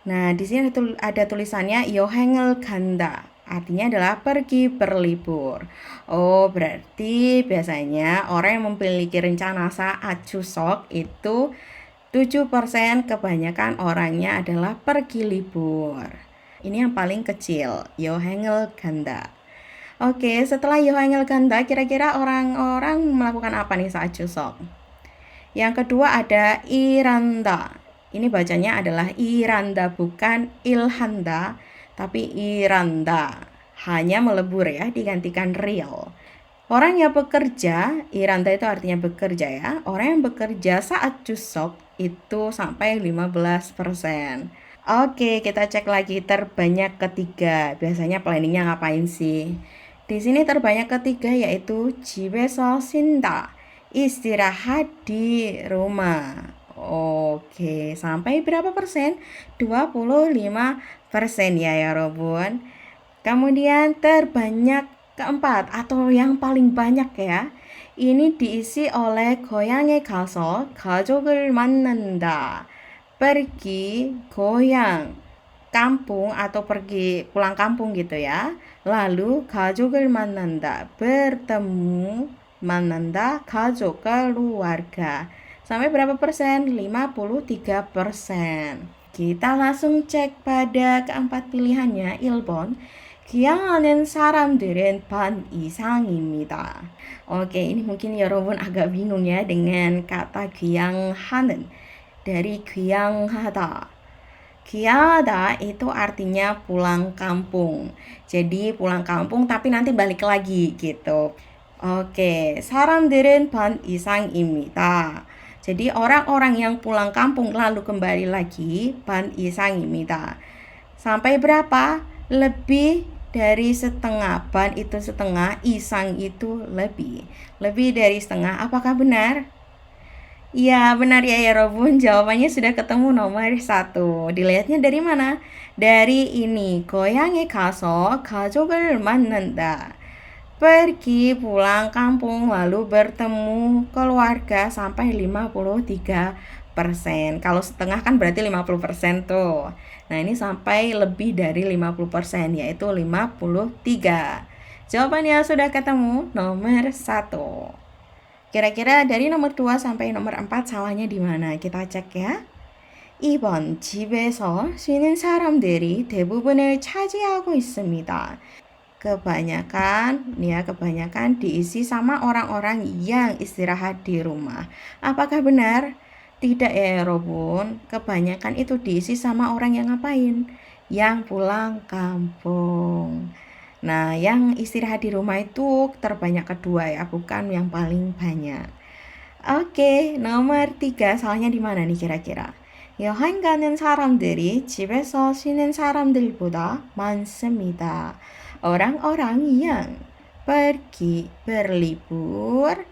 A: Nah, di sini ada tulisannya 여행을 간다. Artinya adalah pergi berlibur. Oh, berarti biasanya orang yang memiliki rencana saat 추석 itu 7% kebanyakan orangnya adalah pergi libur. Ini yang paling kecil, 여행을 간다. Oke, setelah 여행을 간다, kira-kira orang-orang melakukan apa nih saat 추석? Yang kedua ada iranda. Ini bacanya adalah iranda, bukan ilhanda, tapi iranda. Hanya melebur ya, digantikan real. Orang yang bekerja, iranda itu artinya bekerja ya. Orang yang bekerja saat 추석 itu sampai 15%. Oke, kita cek lagi terbanyak ketiga. Biasanya planningnya ngapain sih? Di sini terbanyak ketiga yaitu 집에서 쉰다. Istirahat di rumah. Oke, sampai berapa persen? 25% ya Robun. Kemudian terbanyak keempat atau yang paling banyak ya. Ini diisi oleh 고향에 가서 가족을 만난다. Pergi goyang kampung atau pergi pulang kampung gitu ya. Lalu 가족을 만난다, bertemu, 만난다, 가족, keluarga. Sampai berapa persen? 53%. Kita langsung cek pada keempat pilihannya. 1번, 귀향하는 사람들은 반 이상입니다. Oke, ini mungkin 여러분 agak bingung ya dengan kata 귀향하는. Dari 귀향하다. 귀향하다 itu artinya pulang kampung. Jadi pulang kampung tapi nanti balik lagi gitu. Oke, 사람들은 반 이상입니다. Jadi orang-orang yang pulang kampung lalu kembali lagi, 반 이상입니다. Sampai berapa? Lebih dari setengah. 반 itu setengah, 이상 itu lebih. Lebih dari setengah. Apakah benar? Ya, benar ya Robun. Jawabannya sudah ketemu nomor 1. Dilihatnya dari mana? Dari ini. 고향에 가서 가족을 만난다. Pergi pulang kampung lalu bertemu keluarga sampai 53%. 50%. Kalau setengah kan berarti 50% tuh. Nah, ini sampai lebih dari 50%, yaitu 53. Jawabannya sudah ketemu, nomor 1. Kira-kira dari nomor 2 sampai nomor 4 salahnya di mana? Kita cek ya. 2번, 집에서 쉬는 사람들이 대부분을 차지하고 있습니다. Kebanyakan diisi sama orang-orang yang istirahat di rumah. Apakah benar? Tidak ya, Robun. Kebanyakan itu diisi sama orang yang ngapain? Yang pulang kampung. Nah, yang istirahat di rumah itu terbanyak kedua ya, bukan yang paling banyak. Oke, nomor 3 salahnya di mana nih kira-kira? 여행 가는 사람들이 집에서 쉬는 사람들보다 많습니다. Orang-orang yang pergi berlibur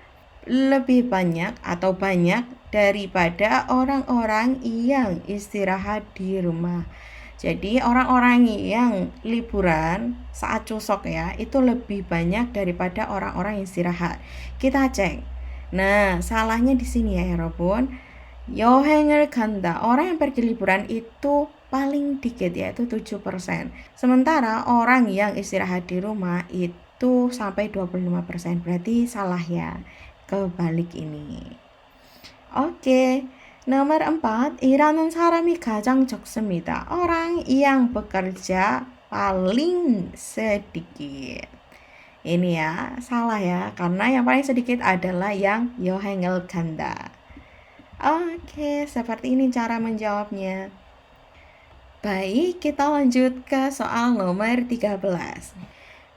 A: lebih banyak atau banyak daripada orang-orang yang istirahat di rumah. Jadi orang-orang yang liburan saat cusok ya, itu lebih banyak daripada orang-orang yang istirahat. Kita cek. Nah, salahnya di sini ya, Robun. 여행을 간다. Orang yang pergi liburan itu paling dikit yaitu 7%. Sementara orang yang istirahat di rumah itu sampai 25%. Berarti salah ya. Kebalik ini. Oke. Nomor 4. 일하는 사람이 가장 적습니다. Orang yang bekerja paling sedikit. Ini ya, salah ya. Karena yang paling sedikit adalah yang 여행을 간다. Oke, seperti ini cara menjawabnya. Baik, kita lanjut ke soal nomor 13.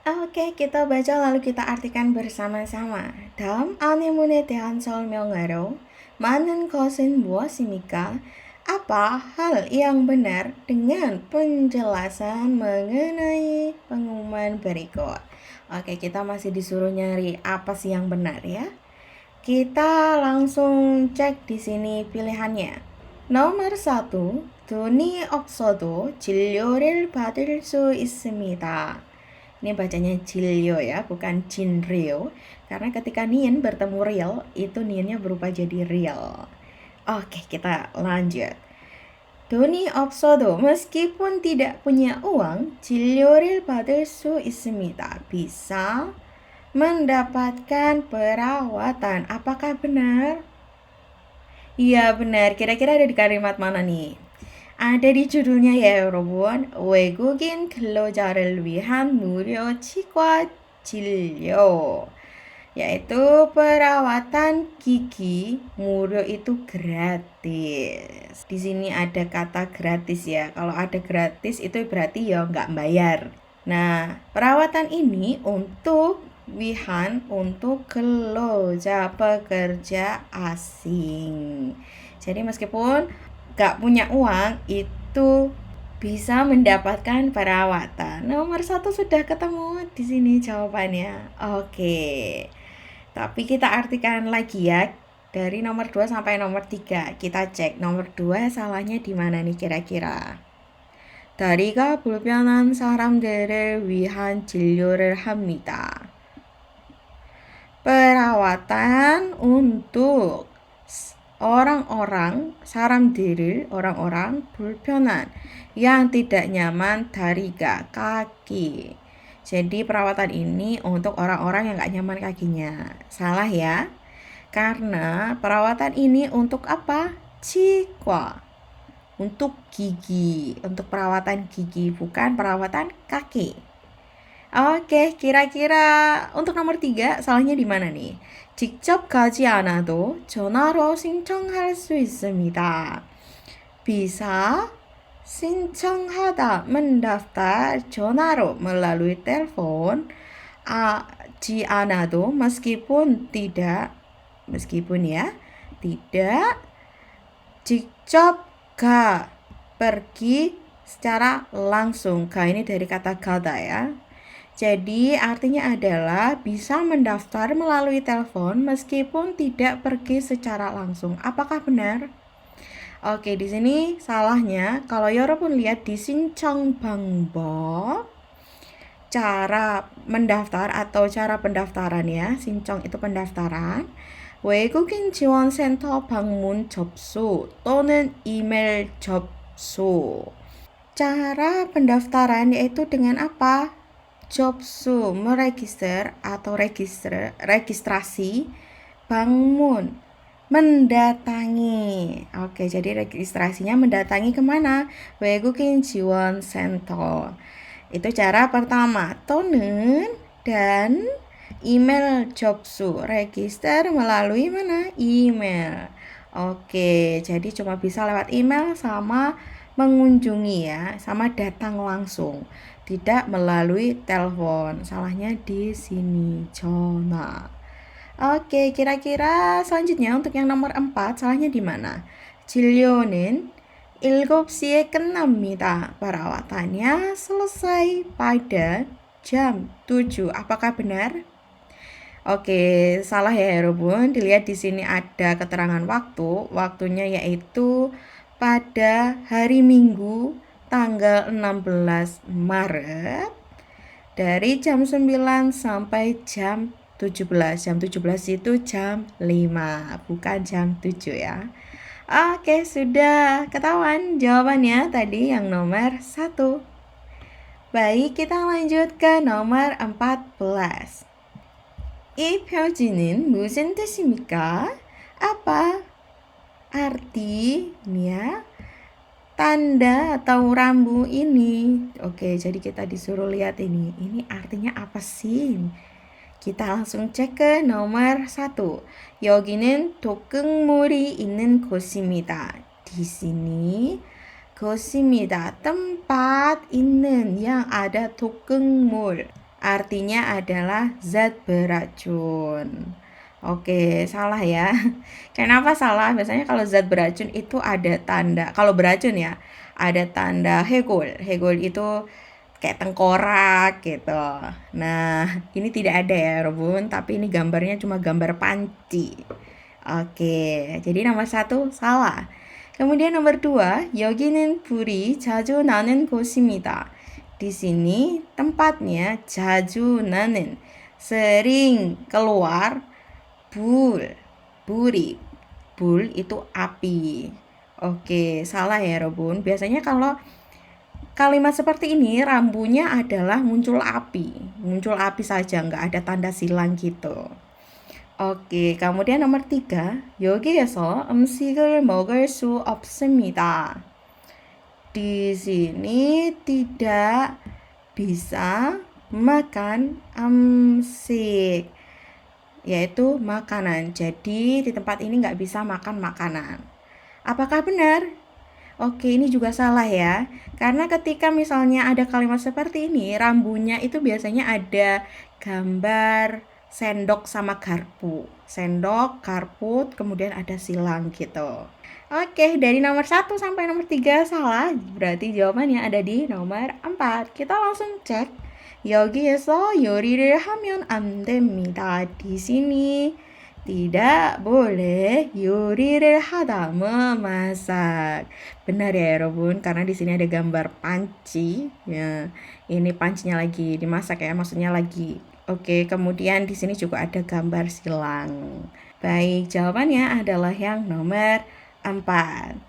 A: Oke, kita baca lalu kita artikan bersama-sama. 다음 아내문에 대한 설명으로 많은 것은 무엇입니까? Apa hal yang benar dengan penjelasan mengenai pengumuman berikut? Oke, kita masih disuruh nyari apa sih yang benar ya. Kita langsung cek di sini pilihannya. Nomor 1, 돈이 없어도 진료를 받을 수 있습니다. Ini bacanya 진료 ya, bukan 진료. Karena ketika nian bertemu real, itu niannya berubah jadi real. Oke, kita lanjut. 돈이 없어도 meskipun tidak punya uang, 진료를 받을 수 있습니다. Bisa mendapatkan perawatan. Apakah benar? Iya benar. Kira-kira ada di kalimat mana nih? Ada di judulnya ya 여러분. 외국인 근로자를 위한 무료 치과 진료. Yaitu perawatan gigi murio itu gratis. Di sini ada kata gratis ya. Kalau ada gratis itu berarti ya nggak bayar. Nah, perawatan ini untuk wihan untuk keloja pekerja asing. Jadi meskipun gak punya uang itu bisa mendapatkan perawatan. Nomor 1 sudah ketemu di sini jawabannya. Oke. Tapi kita artikan lagi ya dari nomor 2 sampai nomor 3. Kita cek nomor 2 salahnya di mana nih kira-kira. 다리가 불편한 사람들을 위한 진료를 합니다. Perawatan untuk orang-orang orang-orang 불편한 yang tidak nyaman 다리가 kaki. Jadi perawatan ini untuk orang-orang yang gak nyaman kakinya. Salah ya. Karena perawatan ini untuk apa? 치과. Untuk gigi, untuk perawatan gigi, bukan perawatan kaki. Oke, kira-kira untuk nomor 3 salahnya di mana nih? 직접 가지 않아도 전화로 신청할 수 있습니다. Bisa 신청하다 mendaftar 전화로 melalui telepon. Ji anado meskipun ya tidak 직접 ga pergi secara langsung. Ga ini dari kata gada ya. Jadi artinya adalah bisa mendaftar melalui telepon meskipun tidak pergi secara langsung. Apakah benar? Oke, di sini salahnya kalau 여러분 lihat di 신청 방법 cara mendaftar atau cara pendaftaran ya. 신청 itu pendaftaran. 외국인 지원센터 방문 접수 또는 이메일 접수. Cara pendaftaran yaitu dengan apa? Jobsu, meregister atau registrasi, bangun, mendatangi. Oke, jadi registrasinya mendatangi kemana? 외국인 지원 센터. Itu cara pertama. 또는 dan email 접수, register melalui mana? Email. Oke, jadi cuma bisa lewat email sama mengunjungi ya, sama datang langsung. Tidak melalui telepon. Salahnya di sini, 전화. Oke, kira-kira selanjutnya untuk yang nomor 4, salahnya di mana? 진료는 7시에 끝납니다. Perawatannya selesai pada jam 7. Apakah benar? Oke, salah ya, 여러분. Dilihat di sini ada keterangan waktu. Waktunya yaitu pada hari Minggu tanggal 16 Maret dari jam 9 sampai jam 17. Jam 17 itu jam 5, bukan jam 7 ya. Oke, sudah ketahuan jawabannya tadi yang nomor 1. Baik, kita lanjut ke nomor 14. 이 표지는 무슨 뜻입니까? Apa artinya tanda atau rambu ini? Oke, jadi kita disuruh lihat ini. Ini artinya apa sih? Kita langsung cek ke nomor 1. 여기는 독극물이 있는 곳입니다. Di sini 곳입니다. tempat 있는 yang ada 독극물. Artinya adalah zat beracun. Oke, salah ya. Kenapa salah? Biasanya kalau zat beracun itu ada tanda. Kalau beracun ya, ada tanda 해골. 해골 itu kayak tengkorak gitu. Nah, ini tidak ada ya, 여러분. Tapi ini gambarnya cuma gambar panci. Oke, jadi nomor 1 salah. Kemudian nomor 2, 여기는 불이 자주 나는 곳입니다. Di sini tempatnya 자주 나는, sering keluar, 불이, 불 itu api. Oke, salah ya, 여러분. Biasanya kalau kalimat seperti ini rambunya adalah muncul api saja, nggak ada tanda silang gitu. Oke, kemudian nomor 3, 여기에서 음식을 먹을 수 없습니다. Di sini tidak bisa makan 음식, yaitu makanan. Jadi di tempat ini nggak bisa makan makanan. Apakah benar? Oke, ini juga salah ya. Karena ketika misalnya ada kalimat seperti ini, rambunya itu biasanya ada gambar sendok sama garpu. Sendok, garpu, kemudian ada silang gitu. Oke, dari nomor 1 sampai nomor 3 salah. Berarti jawabannya ada di nomor 4. Kita langsung cek. 여기에서 요리를 하면 안 됩니다. Di sini tidak boleh 요리를 하다, memasak. Benar ya, 여러분, karena di sini ada gambar panci. Ya, ini pancinya lagi dimasak ya, maksudnya lagi. Oke, kemudian di sini juga ada gambar silang. Baik, jawabannya adalah yang nomor 4.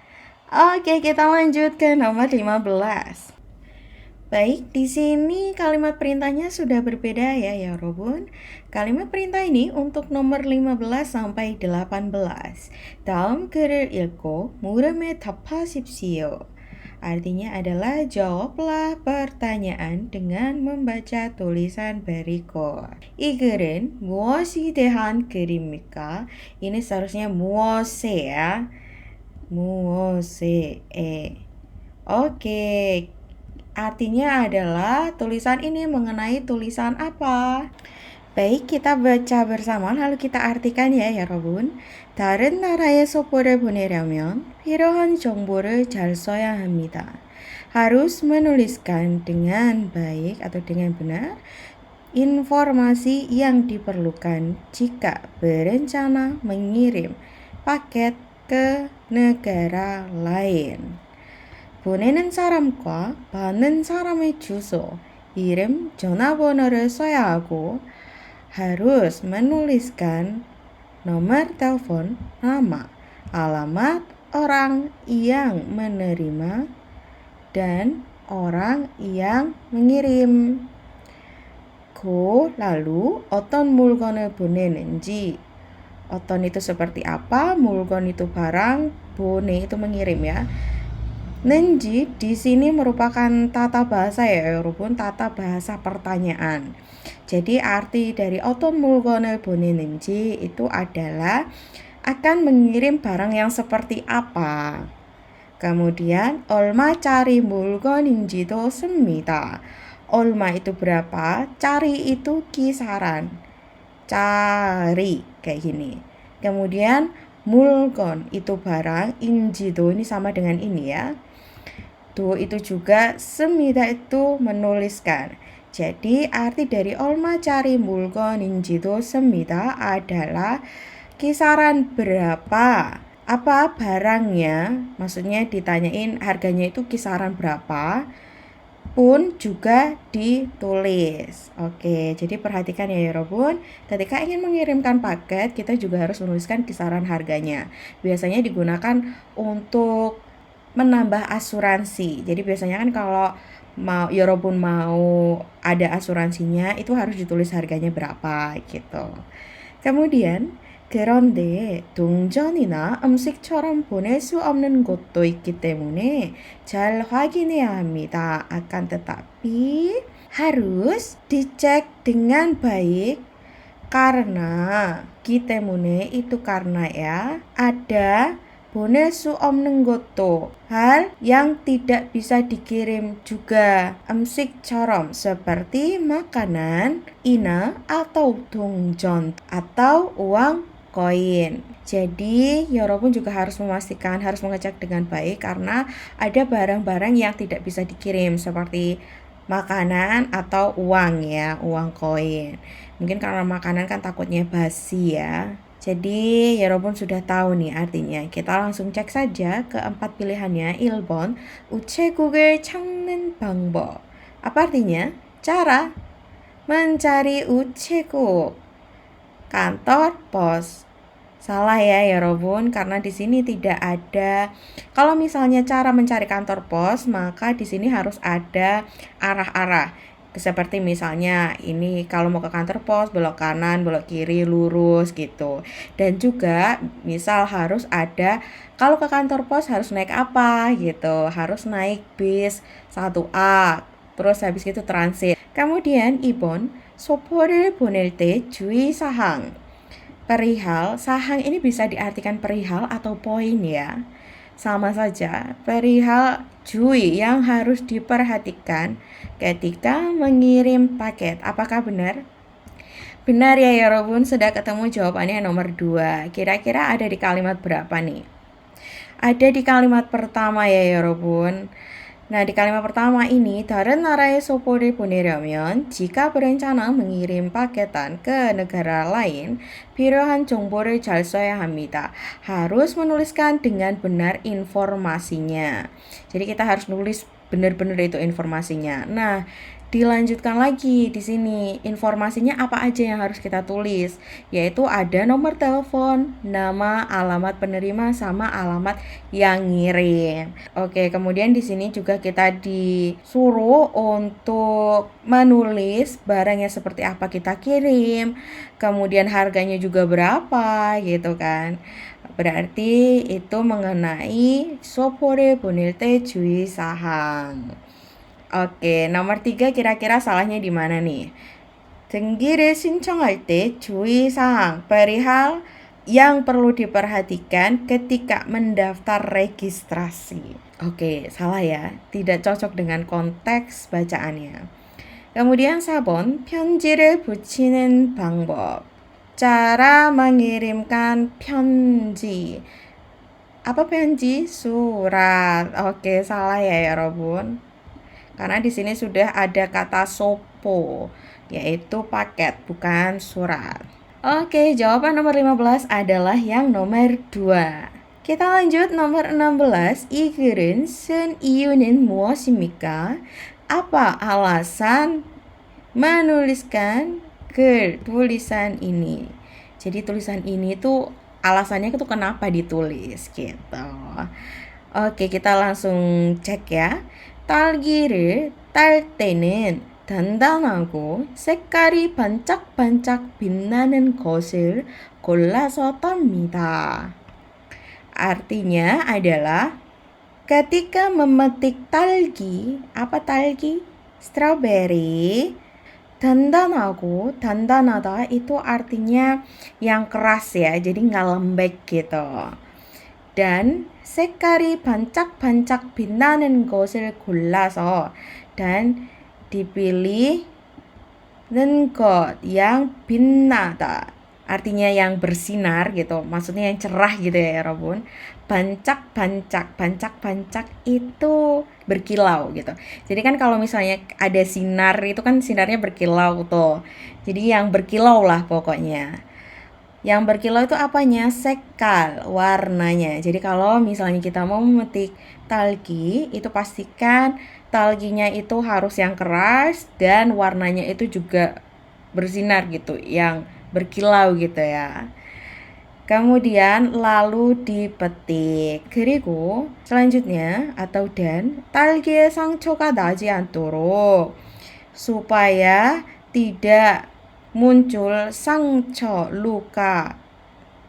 A: Oke, kita lanjut ke nomor 15. Baik, di sini kalimat perintahnya sudah berbeda ya, 여러분. Kalimat perintah ini untuk nomor 15 sampai 18. 다음 글을 읽고 물음에 답하십시오. Artinya adalah jawablah pertanyaan dengan membaca tulisan berikut. 이 글은 무엇에 대한 글입니까? Ini seharusnya 무엇에 ya. 무엇에. Oke. Artinya adalah tulisan ini mengenai tulisan apa? Baik, kita baca bersama lalu kita artikan ya, 여러분. 다른 나라에 소포를 보내려면 필요한 정보를 잘 써야 합니다. Harus menuliskan dengan baik atau dengan benar informasi yang diperlukan jika berencana mengirim paket ke negara lain. 보내는 사람과 받는 사람의 주소, 이름, 전화번호를 써야 하고 harus menuliskan nomor telepon, nama, alamat orang yang menerima, dan orang yang mengirim. Lalu 어떤 물건을 보내는지. 어떤 itu seperti apa, 물건 itu barang, 보내 itu mengirim ya. Nenji di sini merupakan tata bahasa ya, 여러분, tata bahasa pertanyaan. Jadi arti dari 어떤 물건을 보내는지 itu adalah akan mengirim barang yang seperti apa. Kemudian 얼마짜리 물건인지도 씁니다. 얼마 itu berapa, cari itu kisaran. Cari kayak gini. Kemudian 물건 itu barang, 인지도 ini sama dengan ini ya. Do itu juga, 씁니다 itu menuliskan. Jadi arti dari 얼마짜리 물건인지도 씁니다 adalah kisaran berapa, apa barangnya, maksudnya ditanyain harganya itu kisaran berapa, pun juga ditulis. Oke, jadi perhatikan ya 여러분, ketika ingin mengirimkan paket kita juga harus menuliskan kisaran harganya. Biasanya digunakan untuk menambah asuransi. Jadi biasanya kan kalau 여러분 mau ada asuransinya itu harus ditulis harganya berapa gitu. Kemudian 그런데 동전이나 음식처럼 보낼 수 없는 곳도 있기 때문에 잘 확인해야 합니다. Akan tetapi harus dicek dengan baik karena 때문에 itu karena ya, ada 보낼 수 없는 것도 hal yang tidak bisa dikirim juga, 음식처럼 seperti makanan, ina atau 동전 atau uang koin. Jadi 여러분 juga harus memastikan, harus mengecek dengan baik karena ada barang-barang yang tidak bisa dikirim seperti makanan atau uang ya, uang koin. Mungkin karena makanan kan takutnya basi ya. Jadi 여러분 sudah tahu nih artinya. Kita langsung cek saja keempat pilihannya. 1번 우체국을 찾는 방법. Apa artinya? Cara mencari 우체국, kantor pos. Salah ya 여러분, karena di sini tidak ada. Kalau misalnya cara mencari kantor pos, maka di sini harus ada arah-arah. Seperti misalnya ini kalau mau ke kantor pos belok kanan, belok kiri, lurus gitu. Dan juga misal harus ada, kalau ke kantor pos harus naik apa gitu, harus naik bis 1A, terus habis itu transit. Kemudian Ibon, 소포를 보낼 때 주의사항. Perihal, sahang ini bisa diartikan perihal atau poin ya. Sama saja, perihal jui yang harus diperhatikan ketika mengirim paket. Apakah benar? Benar ya 여러분, sudah ketemu jawabannya nomor 2. Kira-kira ada di kalimat berapa nih? Ada di kalimat pertama ya 여러분. Nah, di kalimat pertama ini, 다른 나라에 소포를 보내려면 jika berencana mengirim paketan ke negara lain, 필요한 정보를 잘 써야 합니다. Harus menuliskan dengan benar informasinya. Jadi kita harus nulis benar-benar itu informasinya. Nah, dilanjutkan lagi di sini, informasinya apa aja yang harus kita tulis, yaitu ada nomor telepon, nama, alamat penerima, sama alamat yang ngirim. Oke, kemudian di sini juga kita disuruh untuk menulis barangnya seperti apa kita kirim, kemudian harganya juga berapa gitu kan. Berarti itu mengenai 소포를 보낼 때 주의사항. Oke, nomor 3 kira-kira salahnya di mana nih? 등기를 신청할 때 주의사항, perihal yang perlu diperhatikan ketika mendaftar registrasi. Oke, salah ya, tidak cocok dengan konteks bacaannya. Kemudian 4번, 편지를 붙이는 방법. Cara mengirimkan 편지. Apa 편지? Surat. Oke, salah ya 여러분. Karena di sini sudah ada kata sopo, yaitu paket, bukan surat. Oke, jawaban nomor 15 adalah yang nomor 2. Kita lanjut nomor 16. 이 글은 쓴 이유는 무엇입니까? Apa alasan menuliskan tulisan ini? Jadi tulisan ini tuh alasannya tuh kenapa ditulis gitu. Oke, kita langsung cek ya. 딸기를 딸 때는 단단하고 색깔이 반짝반짝 빛나는 것을 골라서 땁니다. Artinya adalah ketika memetik talgi, apa talgi? Strawberry. Dandan하고, dandanada itu artinya yang keras ya, jadi nggak lembek gitu. Dan 색깔이 반짝반짝 빛나는 것을 골라서, dan dipilih 것 yang 빛나다, artinya yang bersinar gitu, maksudnya yang cerah gitu ya Robun. Bancak itu berkilau gitu. Jadi kan kalau misalnya ada sinar itu kan sinarnya berkilau tuh, jadi yang berkilau lah pokoknya. Yang berkilau itu apanya? Sekal, warnanya. Jadi kalau misalnya kita mau memetik talgi, itu pastikan talginya itu harus yang keras dan warnanya itu juga bersinar gitu, yang berkilau gitu ya. Kemudian lalu dipetik. 그리고 selanjutnya atau dan 딸기의 상처가 나지 않도록, supaya tidak muncul 상처, luka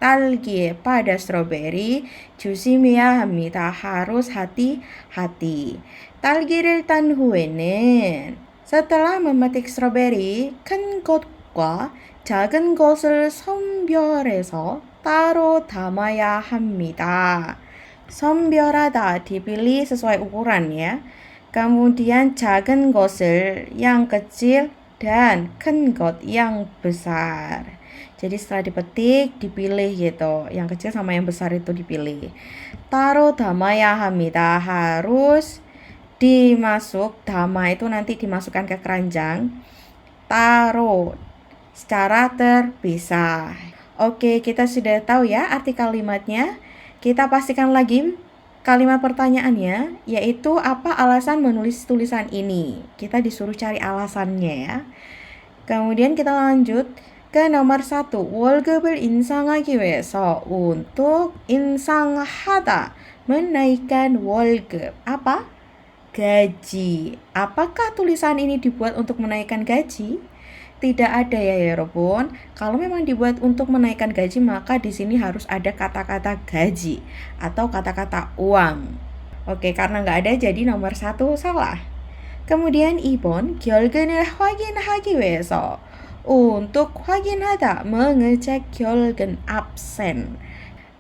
A: 딸기에 pada strawberry, 조심해야 합니다. harus hati-hati. 딸기를 딴 후에는, setelah memetik strawberry, 큰 것과 작은 것을 선별해서 따로 담아야 합니다. 선별하다 dipilih sesuai ukuran ya. Kemudian 작은 것을 yang kecil dan 큰 것 yang besar. Jadi setelah dipetik dipilih gitu, yang kecil sama yang besar itu dipilih. 따로 담아야 합니다, harus dimasuk, dama itu nanti dimasukkan ke keranjang, taruh secara terpisah. Oke, kita sudah tahu ya arti kalimatnya. Kita pastikan lagi kalimat pertanyaannya, yaitu apa alasan menulis tulisan ini. Kita disuruh cari alasannya ya. Kemudian kita lanjut ke nomor 1. 월급을 인상하기 위해서, untuk 인상하다, menaikkan 월급. Apa? Gaji. Apakah tulisan ini dibuat untuk menaikkan gaji? Tidak ada ya Robun. Kalau memang dibuat untuk menaikkan gaji, maka di sini harus ada kata-kata gaji atau kata-kata uang. Oke, karena nggak ada jadi nomor 1 salah. Kemudian 2번 결근을 확인하기 위해서, untuk 확인하다, mengecek 결근, absen.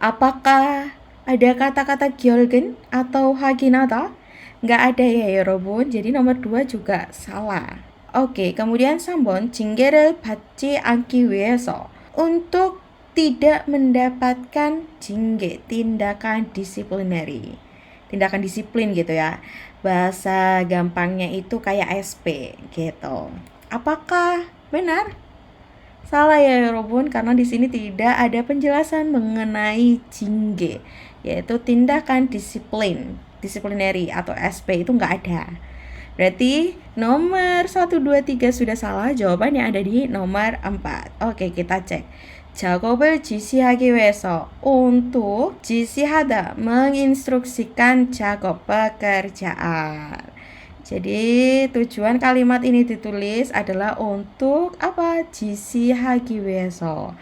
A: Apakah ada kata-kata 결근 atau 확인하다? Nggak ada ya 여러분. Jadi nomor 2 juga salah. Oke, kemudian 3번 징계를 받지 않기 위해서, untuk tidak mendapatkan 징계, tindakan disiplinary. Tindakan disiplin gitu ya. Bahasa gampangnya itu kayak SP gitu. Apakah benar? Salah ya Robun, karena di sini tidak ada penjelasan mengenai 징계, yaitu tindakan disiplinary atau SP itu nggak ada. Berarti nomor 1, 2, 3 sudah salah. Jawabannya ada di nomor 4. Oke, kita cek. 작업을 지시하기 위해서, untuk 지시하다, menginstruksikan 작업, pekerjaan. Jadi tujuan kalimat ini ditulis adalah untuk apa? 지시하기 위해서,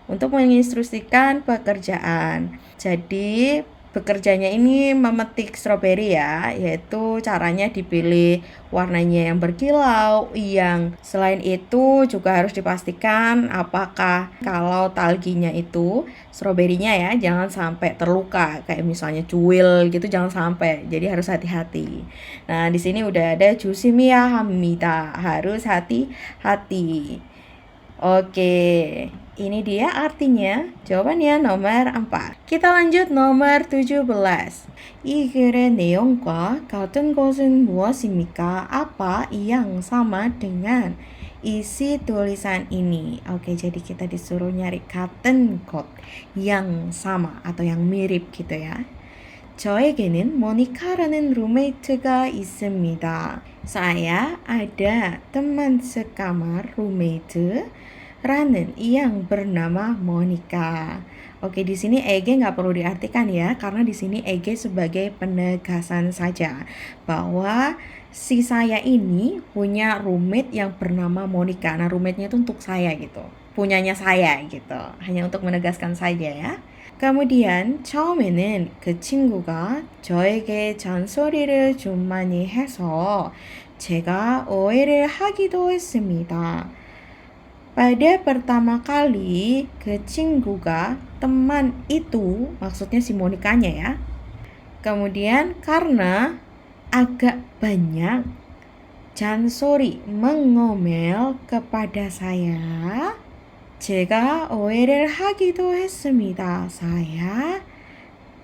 A: untuk menginstruksikan pekerjaan. Jadi bekerjanya ini memetik strawberry ya, yaitu caranya dipilih warnanya yang berkilau. Yang selain itu juga harus dipastikan apakah kalau talginya itu stroberinya ya jangan sampai terluka, kayak misalnya cuil gitu jangan sampai. Jadi harus hati-hati. Nah, di sini udah ada 조심해야 합니다, harus hati-hati. Oke, ini dia artinya. Jawabannya nomor 4. Kita lanjut nomor 17. 이 글의 내용과 같은 것은 무엇입니까? Apa yang sama dengan isi tulisan ini? Oke, jadi kita disuruh nyari 같은 것, yang sama atau yang mirip gitu ya. 저에게는 모니카라는 룸메이트가 있습니다. Saya ada teman sekamar, roommate. ranen yang bernama Monica. Oke, di sini ege nggak perlu diartikan ya, karena di sini ege sebagai penegasan saja bahwa si saya ini punya roommate yang bernama Monica. Nah, roommate-nya itu untuk saya gitu, punyanya saya gitu, hanya untuk menegaskan saja ya. kemudian 처음에는 그 친구가 저에게 잔소리를 좀 많이 해서 제가 오해를 하기도 했습니다. Pada pertama kali, ke 친구가 teman itu, maksudnya si Monikanya ya. Kemudian karena agak banyak 잔소리 mengomel kepada saya, 제가 오해를 하기도 했습니다. Saya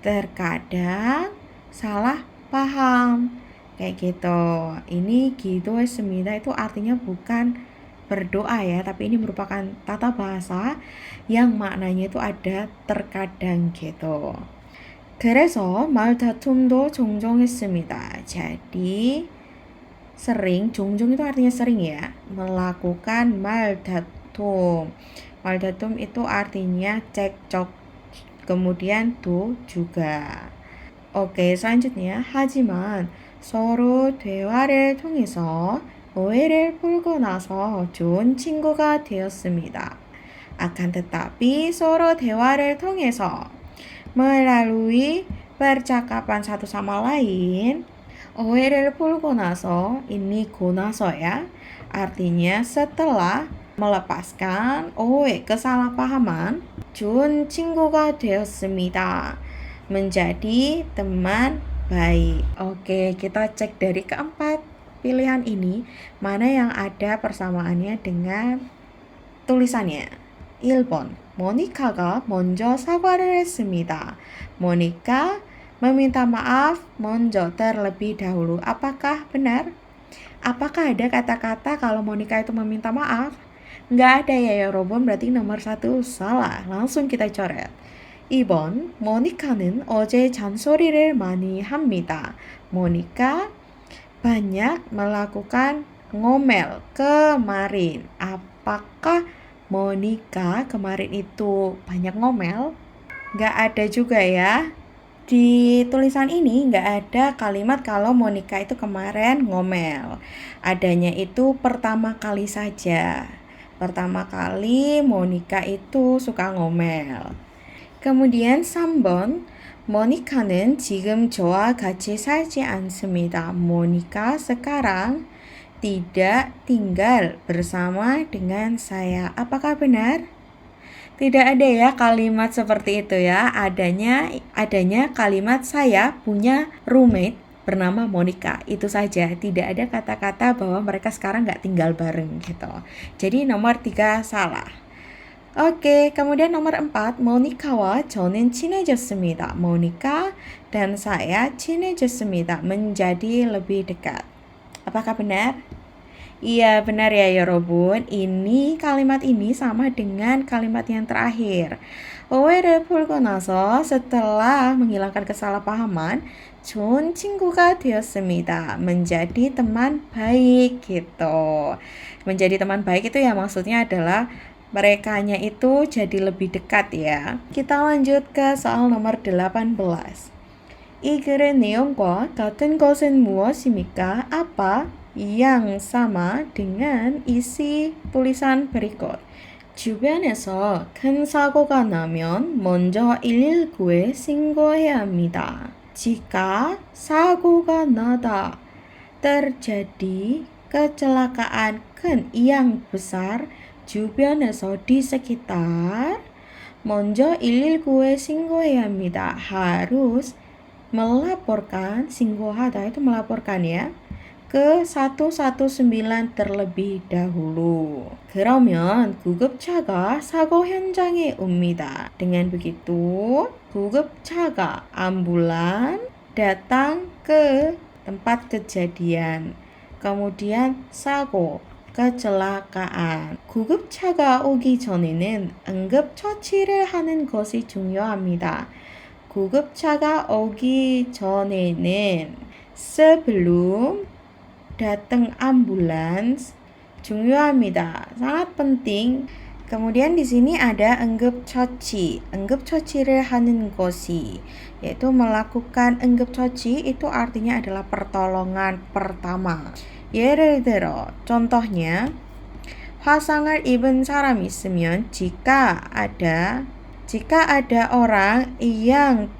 A: terkadang salah paham. Kayak gitu. Ini gitu 했습니다 itu artinya bukan berdoa ya, tapi ini merupakan tata bahasa yang maknanya itu ada terkadang gitu. 그래서 말다툼도 종종 했습니다. Jadi sering, 종종 itu artinya sering ya, melakukan 말다툼. 말다툼 itu artinya cekcok, kemudian tuh juga. Oke, selanjutnya 하지만 서로 대화를 통해서 오해를 풀고 나서 좋은 친구가 되었습니다. Akan tetapi 서로 대화를 통해서 melalui percakapan satu sama lain, 오해를 풀고 나서, ini 고나서 ya, artinya setelah melepaskan 오해, kesalahpahaman, 좋은 친구가 되었습니다. menjadi teman baik. Oke, kita cek dari keempat pilihan ini mana yang ada persamaannya dengan tulisannya. 1번 모니카가 먼저 사과를 했습니다. 모니카 meminta maaf 먼저 terlebih dahulu. Apakah benar? Apakah ada kata-kata kalau Monica itu meminta maaf? Nggak ada ya 여러분, berarti nomor 1 salah. Langsung kita coret. 2번 모니카는 어제 잔소리를 많이 합니다. 모니카 banyak melakukan ngomel kemarin. Apakah Monica kemarin itu banyak ngomel? Nggak ada juga ya. Di tulisan ini nggak ada kalimat kalau Monica itu kemarin ngomel. Adanya itu pertama kali saja. Pertama kali Monica itu suka ngomel. kemudian 3번 모니카는 지금 저와 같이 살지 않습니다. 모니카 sekarang tidak tinggal bersama dengan saya. Apakah benar? Tidak ada ya kalimat seperti itu ya. Adanya kalimat saya punya roommate bernama Monica. Itu saja. Tidak ada kata-kata bahwa mereka sekarang nggak tinggal bareng gitu. Jadi nomor 3 salah. Oke, kemudian nomor 4, 모니카와 저는 친해졌습니다. 모니카 dan saya 친해졌습니다. menjadi lebih dekat. Apakah benar? Iya, benar ya 여러분. Ini kalimat ini sama dengan kalimat yang terakhir. 오해를 풀고 나서 setelah menghilangkan kesalahpahaman, 좋은 친구가 되었습니다. menjadi teman baik gitu. Menjadi teman baik itu ya maksudnya adalah merekanya itu jadi lebih dekat ya. Kita lanjut ke soal nomor 18. 이 글의 내용과 같은 것은 무엇입니까? Apa yang sama dengan isi tulisan berikut? 주변에서 큰 사고가 나면 먼저 119에 신고해야 합니다. Jika sagoga nada terjadi kecelakaan yang besar 주변에서 di sekitar 먼저 119에 신고해야 합니다. harus melaporkan, 신고하다 itu melaporkan ya, ke 119 terlebih dahulu. 그러면 구급차가 사고 현장에 옵니다. Dengan begitu, 구급차가 ambulan datang ke tempat kejadian. Kemudian 사고 kecelakaan. 구급차가 오기 전에는 응급처치를 하는 것이 중요합니다. 구급차가 오기 전에는 sebelum datang ambulans 중요합니다. sangat penting Kemudian di sini ada 응급처치. 응급처치를 하는 것이, yaitu melakukan 응급처치 itu artinya adalah pertolongan pertama. 예를 들어, contohnya 화상을 입은 사람이 있으면 jika ada orang yang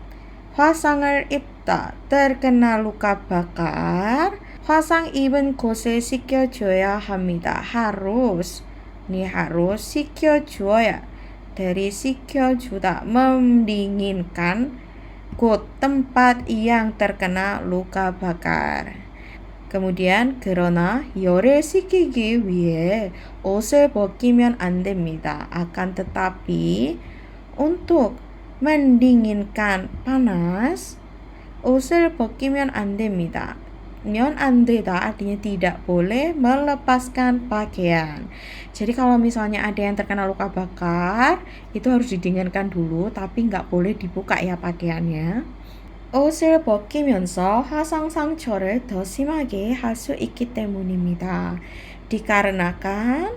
A: 화상을 입다, terkena luka bakar, 화상 입은 곳에 씻겨줘야 합니다. harus 씻겨주어야, dari 씻겨주다, mendinginkan, 곳, tempat yang terkena luka bakar. kemudian 그러나 열을 식히기 위해 옷을 벗기면 안 됩니다. akan tetapi untuk mendinginkan panas, 옷을 벗기면 안 됩니다. 면 안 되다 artinya tidak boleh melepaskan pakaian. Jadi kalau misalnya ada yang terkena luka bakar, itu harus didinginkan dulu, tapi nggak boleh dibuka ya pakaiannya. 옷을 벗기면서 화상 상처를 더 심하게 할 수 있기 때문입니다. dikarenakan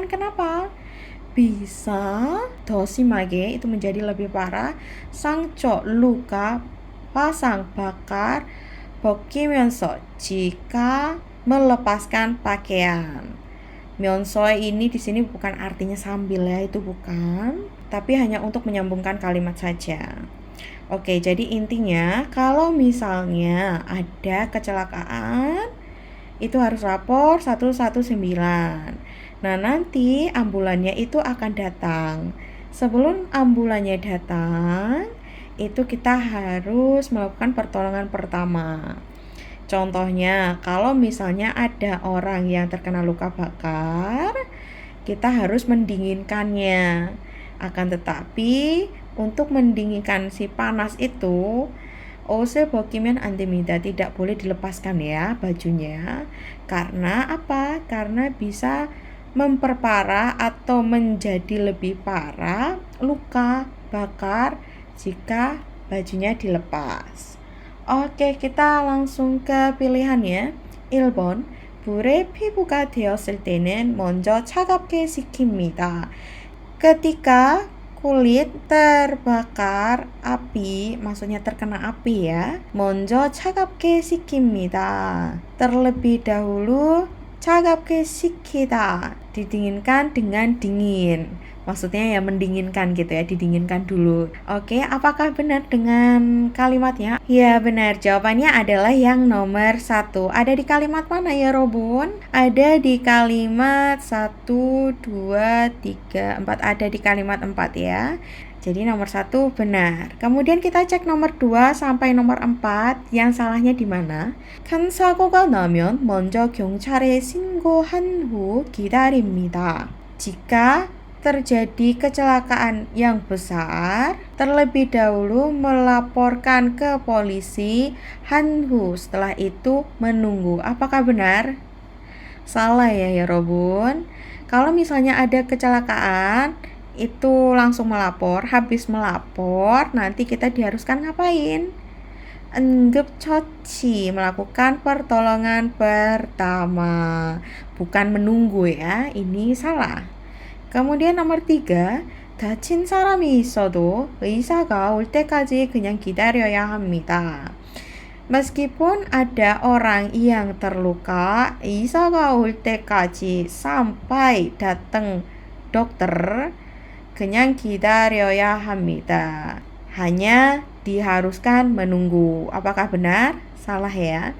A: kenapa? bisa 더 심하게 itu menjadi lebih parah, 상처 luka, pasang bakar, 벗기면서 jika melepaskan pakaian. 면서 ini di sini bukan artinya sambil ya, itu bukan, tapi hanya untuk menyambungkan kalimat saja. Oke, jadi intinya kalau misalnya ada kecelakaan itu harus lapor 119. Nah, nanti ambulannya itu akan datang. Sebelum ambulannya datang, itu kita harus melakukan pertolongan pertama. Contohnya, kalau misalnya ada orang yang terkena luka bakar, kita harus mendinginkannya. Akan tetapi, untuk mendinginkan si panas itu, 옷을 벗기면 안 됩니다. tidak boleh dilepaskan ya bajunya. Karena apa? Karena bisa memperparah atau menjadi lebih parah luka bakar jika bajunya dilepas. Oke, kita langsung ke pilihannya. 1번, 불에 피부가 되었을 때는 먼저 차갑게 식힙니다. Ketika kulit terbakar api, maksudnya terkena api ya, 먼저 차갑게 식힙니다. terlebih dahulu, 차갑게 식히다, didinginkan dengan dingin. Maksudnya ya mendinginkan gitu ya, didinginkan dulu. Oke, apakah benar dengan kalimatnya? Ya benar, jawabannya adalah yang nomor 1. Ada di kalimat mana ya Robun? Ada di kalimat 1, 2, 3, 4. Ada di kalimat 4 ya. Jadi nomor 1 benar. Kemudian kita cek nomor 2 sampai nomor 4. Yang salahnya di mana? 큰 사고가 나면 먼저 경찰에 신고한 후 기다립니다. Jika terjadi kecelakaan yang besar, terlebih dahulu melaporkan ke polisi, hanhu, setelah itu menunggu. Apakah benar? Salah ya Robun. Kalau misalnya ada kecelakaan, itu langsung melapor. Habis melapor, nanti kita diharuskan ngapain? 응급처치, melakukan pertolongan pertama, bukan menunggu ya. Ini salah. kemudian nomor 3, 다친 사람이 있어도 의사가 올 때까지 그냥 기다려야 합니다. Meskipun ada orang yang terluka, 의사가 올 때까지, sampai datang dokter, 그냥 기다려야 합니다. hanya diharuskan menunggu. Apakah benar? Salah ya.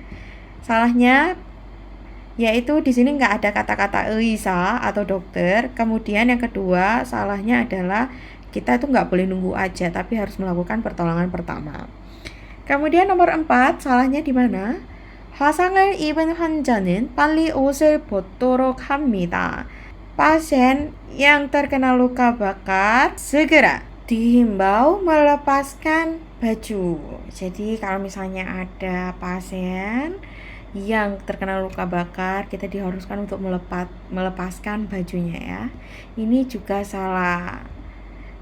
A: Salahnya yaitu di sini nggak ada kata-kata 의사 atau dokter. Kemudian yang kedua, salahnya adalah kita itu nggak boleh nunggu aja, tapi harus melakukan pertolongan pertama. kemudian nomor 4, salahnya di mana? 화상을 입은 환자는 빨리 옷을 벗도록 합니다. pasien yang terkena luka bakar segera dihimbau melepaskan baju. Jadi kalau misalnya ada pasien yang terkena luka bakar, kita diharuskan untuk melepaskan bajunya ya. Ini juga salah.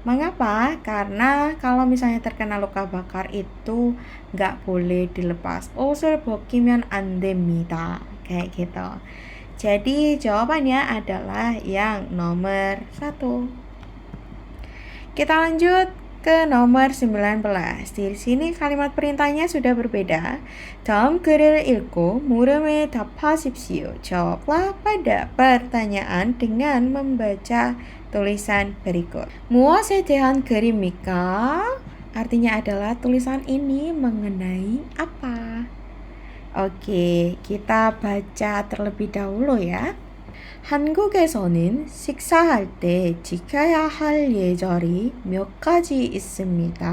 A: Mengapa? Karena kalau misalnya terkena luka bakar itu nggak boleh dilepas. 옷을 벗기면 안 됩니다. Kayak gitu. Jadi jawabannya adalah yang nomor 1. Kita lanjut ke nomor 19. Di sini kalimat perintahnya sudah berbeda. 다음 글을 읽고 물음에 답하십시오. jawablah pada pertanyaan dengan membaca tulisan berikut. 무엇에 대한 글입니까? Artinya adalah tulisan ini mengenai apa? Oke, kita baca terlebih dahulu ya. 한국에서는 식사할 때 지켜야 할 예절이 몇 가지 있습니다.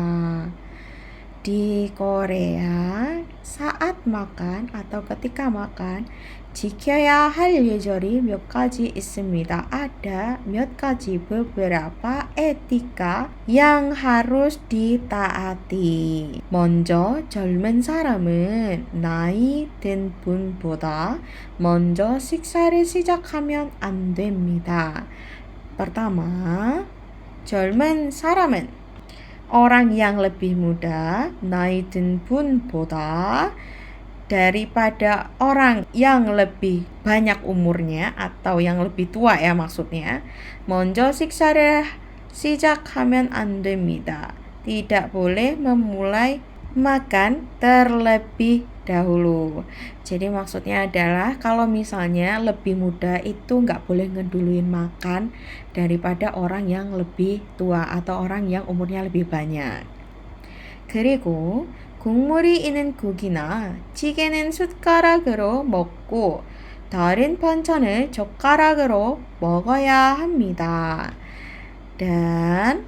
A: Di Korea, saat makan atau ketika makan, 지켜야 할 예절이 몇 가지 있습니다. Ada 몇 가지 beberapa etika yang harus ditaati. 먼저 젊은 사람은 나이 든 분보다 먼저 식사를 시작하면 안 됩니다. Pertama, 젊은 사람은 orang yang lebih muda, 나이 든 분보다 daripada orang yang lebih banyak umurnya atau yang lebih tua ya maksudnya. 먼저 식사를 시작하면 안 됩니다. Tidak boleh memulai makan terlebih dahulu. Jadi maksudnya adalah kalau misalnya lebih muda itu nggak boleh ngeduluin makan daripada orang yang lebih tua atau orang yang umurnya lebih banyak. 그리고 국물이 있는 국이나 찌개는 숟가락으로 먹고 다른 반찬을 젓가락으로 먹어야 합니다. Dan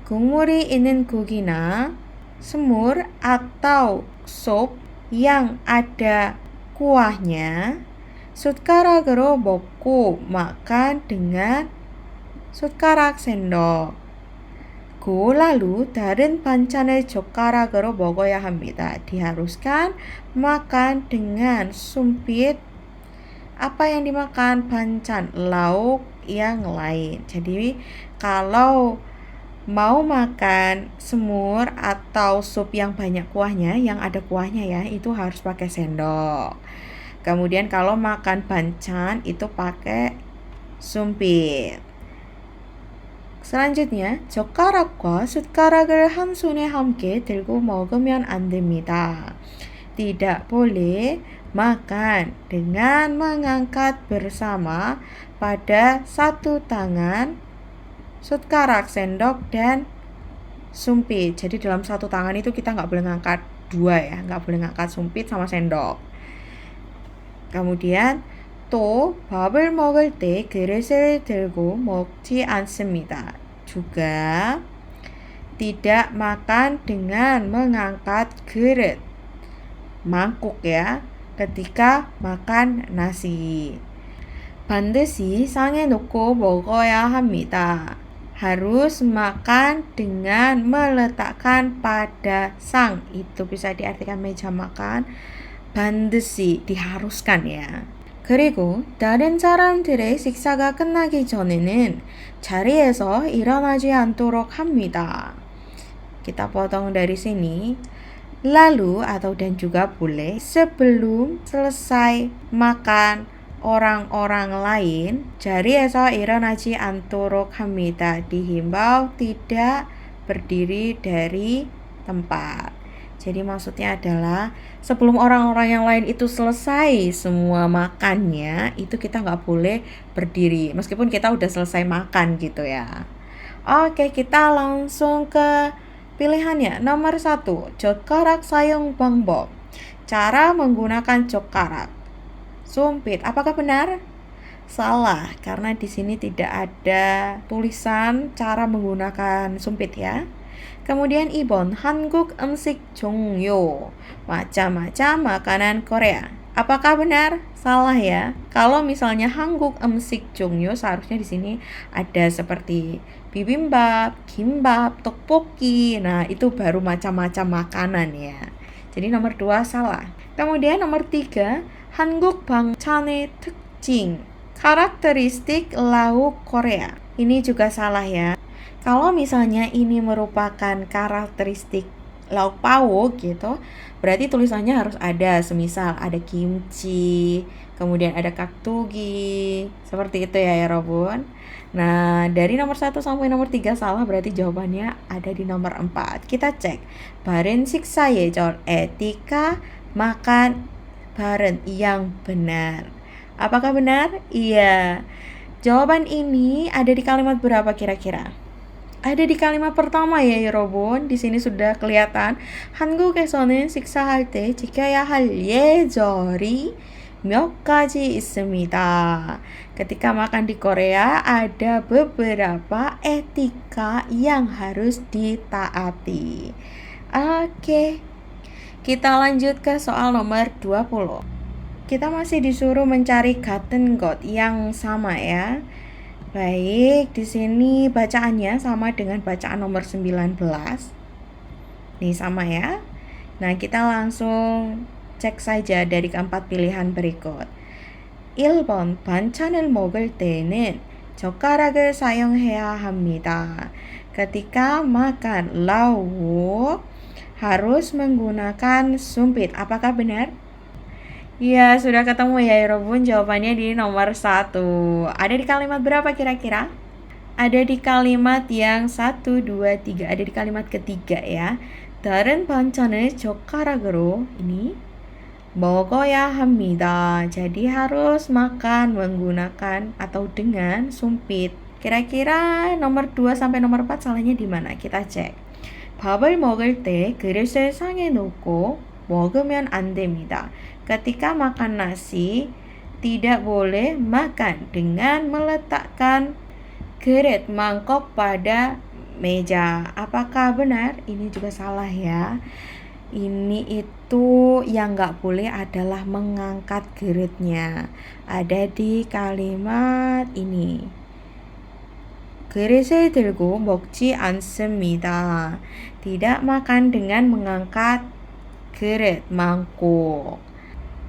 A: 국물이 있는 국이나 semur atau sup yang ada kuahnya 숟가락으로 먹고 makan dengan 숟가락 sendok. lalu darin 반찬을 젓가락으로 먹어야 합니다. Diharuskan makan dengan sumpit. Apa yang dimakan? 반찬, lauk yang lain. Jadi kalau mau makan semur atau sup yang banyak kuahnya, yang ada kuahnya ya, itu harus pakai sendok. Kemudian kalau makan 반찬 itu pakai sumpit. Selanjutnya, 젓가락과 숟가락을 한 손에 함께 들고 먹으면 안 됩니다. Tidak boleh makan dengan mengangkat bersama pada satu tangan 숟가락, sendok, dan sumpit. Jadi dalam satu tangan itu kita nggak boleh ngangkat dua ya, nggak boleh ngangkat sumpit sama sendok. Kemudian 또 밥을 먹을 때 그릇을 들고 먹지 않습니다. juga tidak makan dengan mengangkat 그릇, mangkuk ya, ketika makan nasi. 반드시 상에 놓고 먹어야 합니다. Harus makan dengan meletakkan pada sang. Itu bisa diartikan meja makan. 반드시 diharuskan ya. 그리고 다른 사람들의 식사가 끝나기 전에는 자리에서 일어나지 않도록 합니다. Kita potong dari sini. Lalu atau dan juga boleh sebelum selesai makan orang-orang lain, 자리에서 일어나지 않도록 합니다. Dihimbau tidak berdiri dari tempat. Jadi maksudnya adalah sebelum orang-orang yang lain itu selesai semua makannya, itu kita nggak boleh berdiri meskipun kita udah selesai makan gitu ya. Oke, kita langsung ke pilihannya. Nomor 1, 젓가락 사용 방법. Cara menggunakan 젓가락. Sumpit, apakah benar? Salah, karena di sini tidak ada tulisan cara menggunakan sumpit ya. Kemudian 2번, 한국 음식 종류. Macam-macam makanan Korea. Apakah benar? Salah ya. Kalau misalnya 한국 음식 종류, seharusnya di sini ada seperti bibimbap, kimbap, tteokbokki. Nah, itu baru macam-macam makanan ya. Jadi nomor 2 salah. Kemudian nomor 3, 한국 반찬의 특징. Karakteristik lauk Korea. Ini juga salah ya. Kalau misalnya ini merupakan karakteristik lauk pauk gitu, berarti tulisannya harus ada, semisal ada kimchi, kemudian ada kaktugi, seperti itu ya Robun. Nah, dari nomor 1 sampai nomor 3 salah, berarti jawabannya ada di nomor 4. Kita cek. Bareng siksa 예절 etika makan bareng yang benar. Apakah benar? Iya. Jawaban ini ada di kalimat berapa kira-kira? Ada di kalimat pertama ya 여러분. Di sini sudah kelihatan. 한국에서는 식사할 때 지켜야 할 예절이 몇 가지 있습니다. Ketika makan di Korea ada beberapa etika yang harus ditaati. Oke. Kita lanjut ke soal nomor 20. Kita masih disuruh mencari 같은 것 yang sama ya. Baik, di sini bacaannya sama dengan bacaan nomor 19. Nih sama ya. Nah, kita langsung cek saja dari keempat pilihan berikut. 1번 반찬을 먹을 때는 젓가락을 사용해야 합니다. Ketika makan lauk harus menggunakan sumpit. Apakah benar? Ya, sudah ketemu ya Robun. Jawabannya di nomor 1. Ada di kalimat berapa kira-kira? Ada di kalimat yang 1, 2, 3. Ada di kalimat ketiga ya. 다른 반찬을 젓가락으로 ini 먹어야 합니다. Jadi harus makan menggunakan atau dengan sumpit. Kira-kira nomor 2 sampai nomor 4 salahnya di mana? Kita cek. 밥을 먹을 때 그릇을 상에 놓고 먹으면 안 됩니다. Ketika makan nasi, tidak boleh makan dengan meletakkan geret mangkok pada meja. Apakah benar? Ini juga salah ya. Ini itu yang nggak boleh adalah mengangkat geretnya. Ada di kalimat ini. 그릇을 들고 먹지 않습니다. Tidak makan dengan mengangkat geret mangkuk.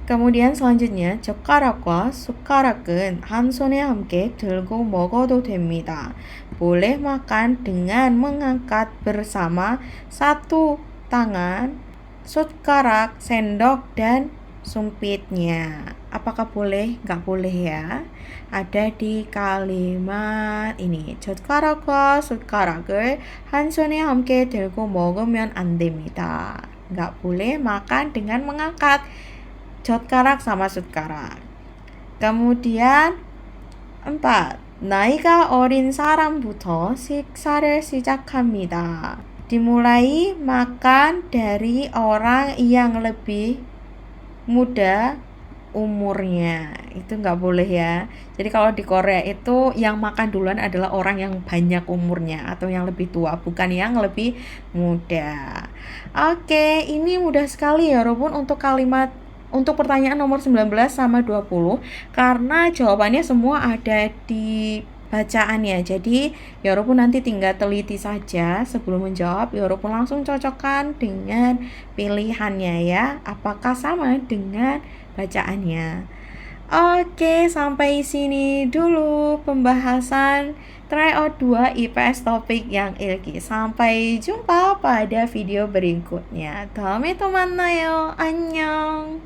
A: kemudian selanjutnya 젓가락과 숟가락은 한 손에 함께 들고 먹어도 됩니다. boleh makan dengan mengangkat bersama satu tangan 숟가락, sendok dan sumpitnya. Apakah boleh? Nggak boleh ya. Ada di kalimat ini. 젓가락과 숟가락을 한 손에 함께 들고 먹으면 안 됩니다. Nggak boleh makan dengan mengangkat 젓가락 sama 숟가락. kemudian 4. 나이가 어린 사람부터 식사를 시작합니다. dimulai makan dari orang yang lebih muda umurnya. Itu nggak boleh ya. Jadi kalau di Korea itu yang makan duluan adalah orang yang banyak umurnya atau yang lebih tua, bukan yang lebih muda. Oke, ini mudah sekali ya Robun untuk pertanyaan nomor 19 sama 20 karena jawabannya semua ada di bacaannya. Jadi Yorobun nanti tinggal teliti saja sebelum menjawab. Yorobun langsung cocokkan dengan pilihannya ya. Apakah sama dengan bacaannya? Oke, sampai sini dulu pembahasan tryout 2 IPS topik yang ilki. Sampai jumpa pada video berikutnya. 다음에 또 만나요. 안녕.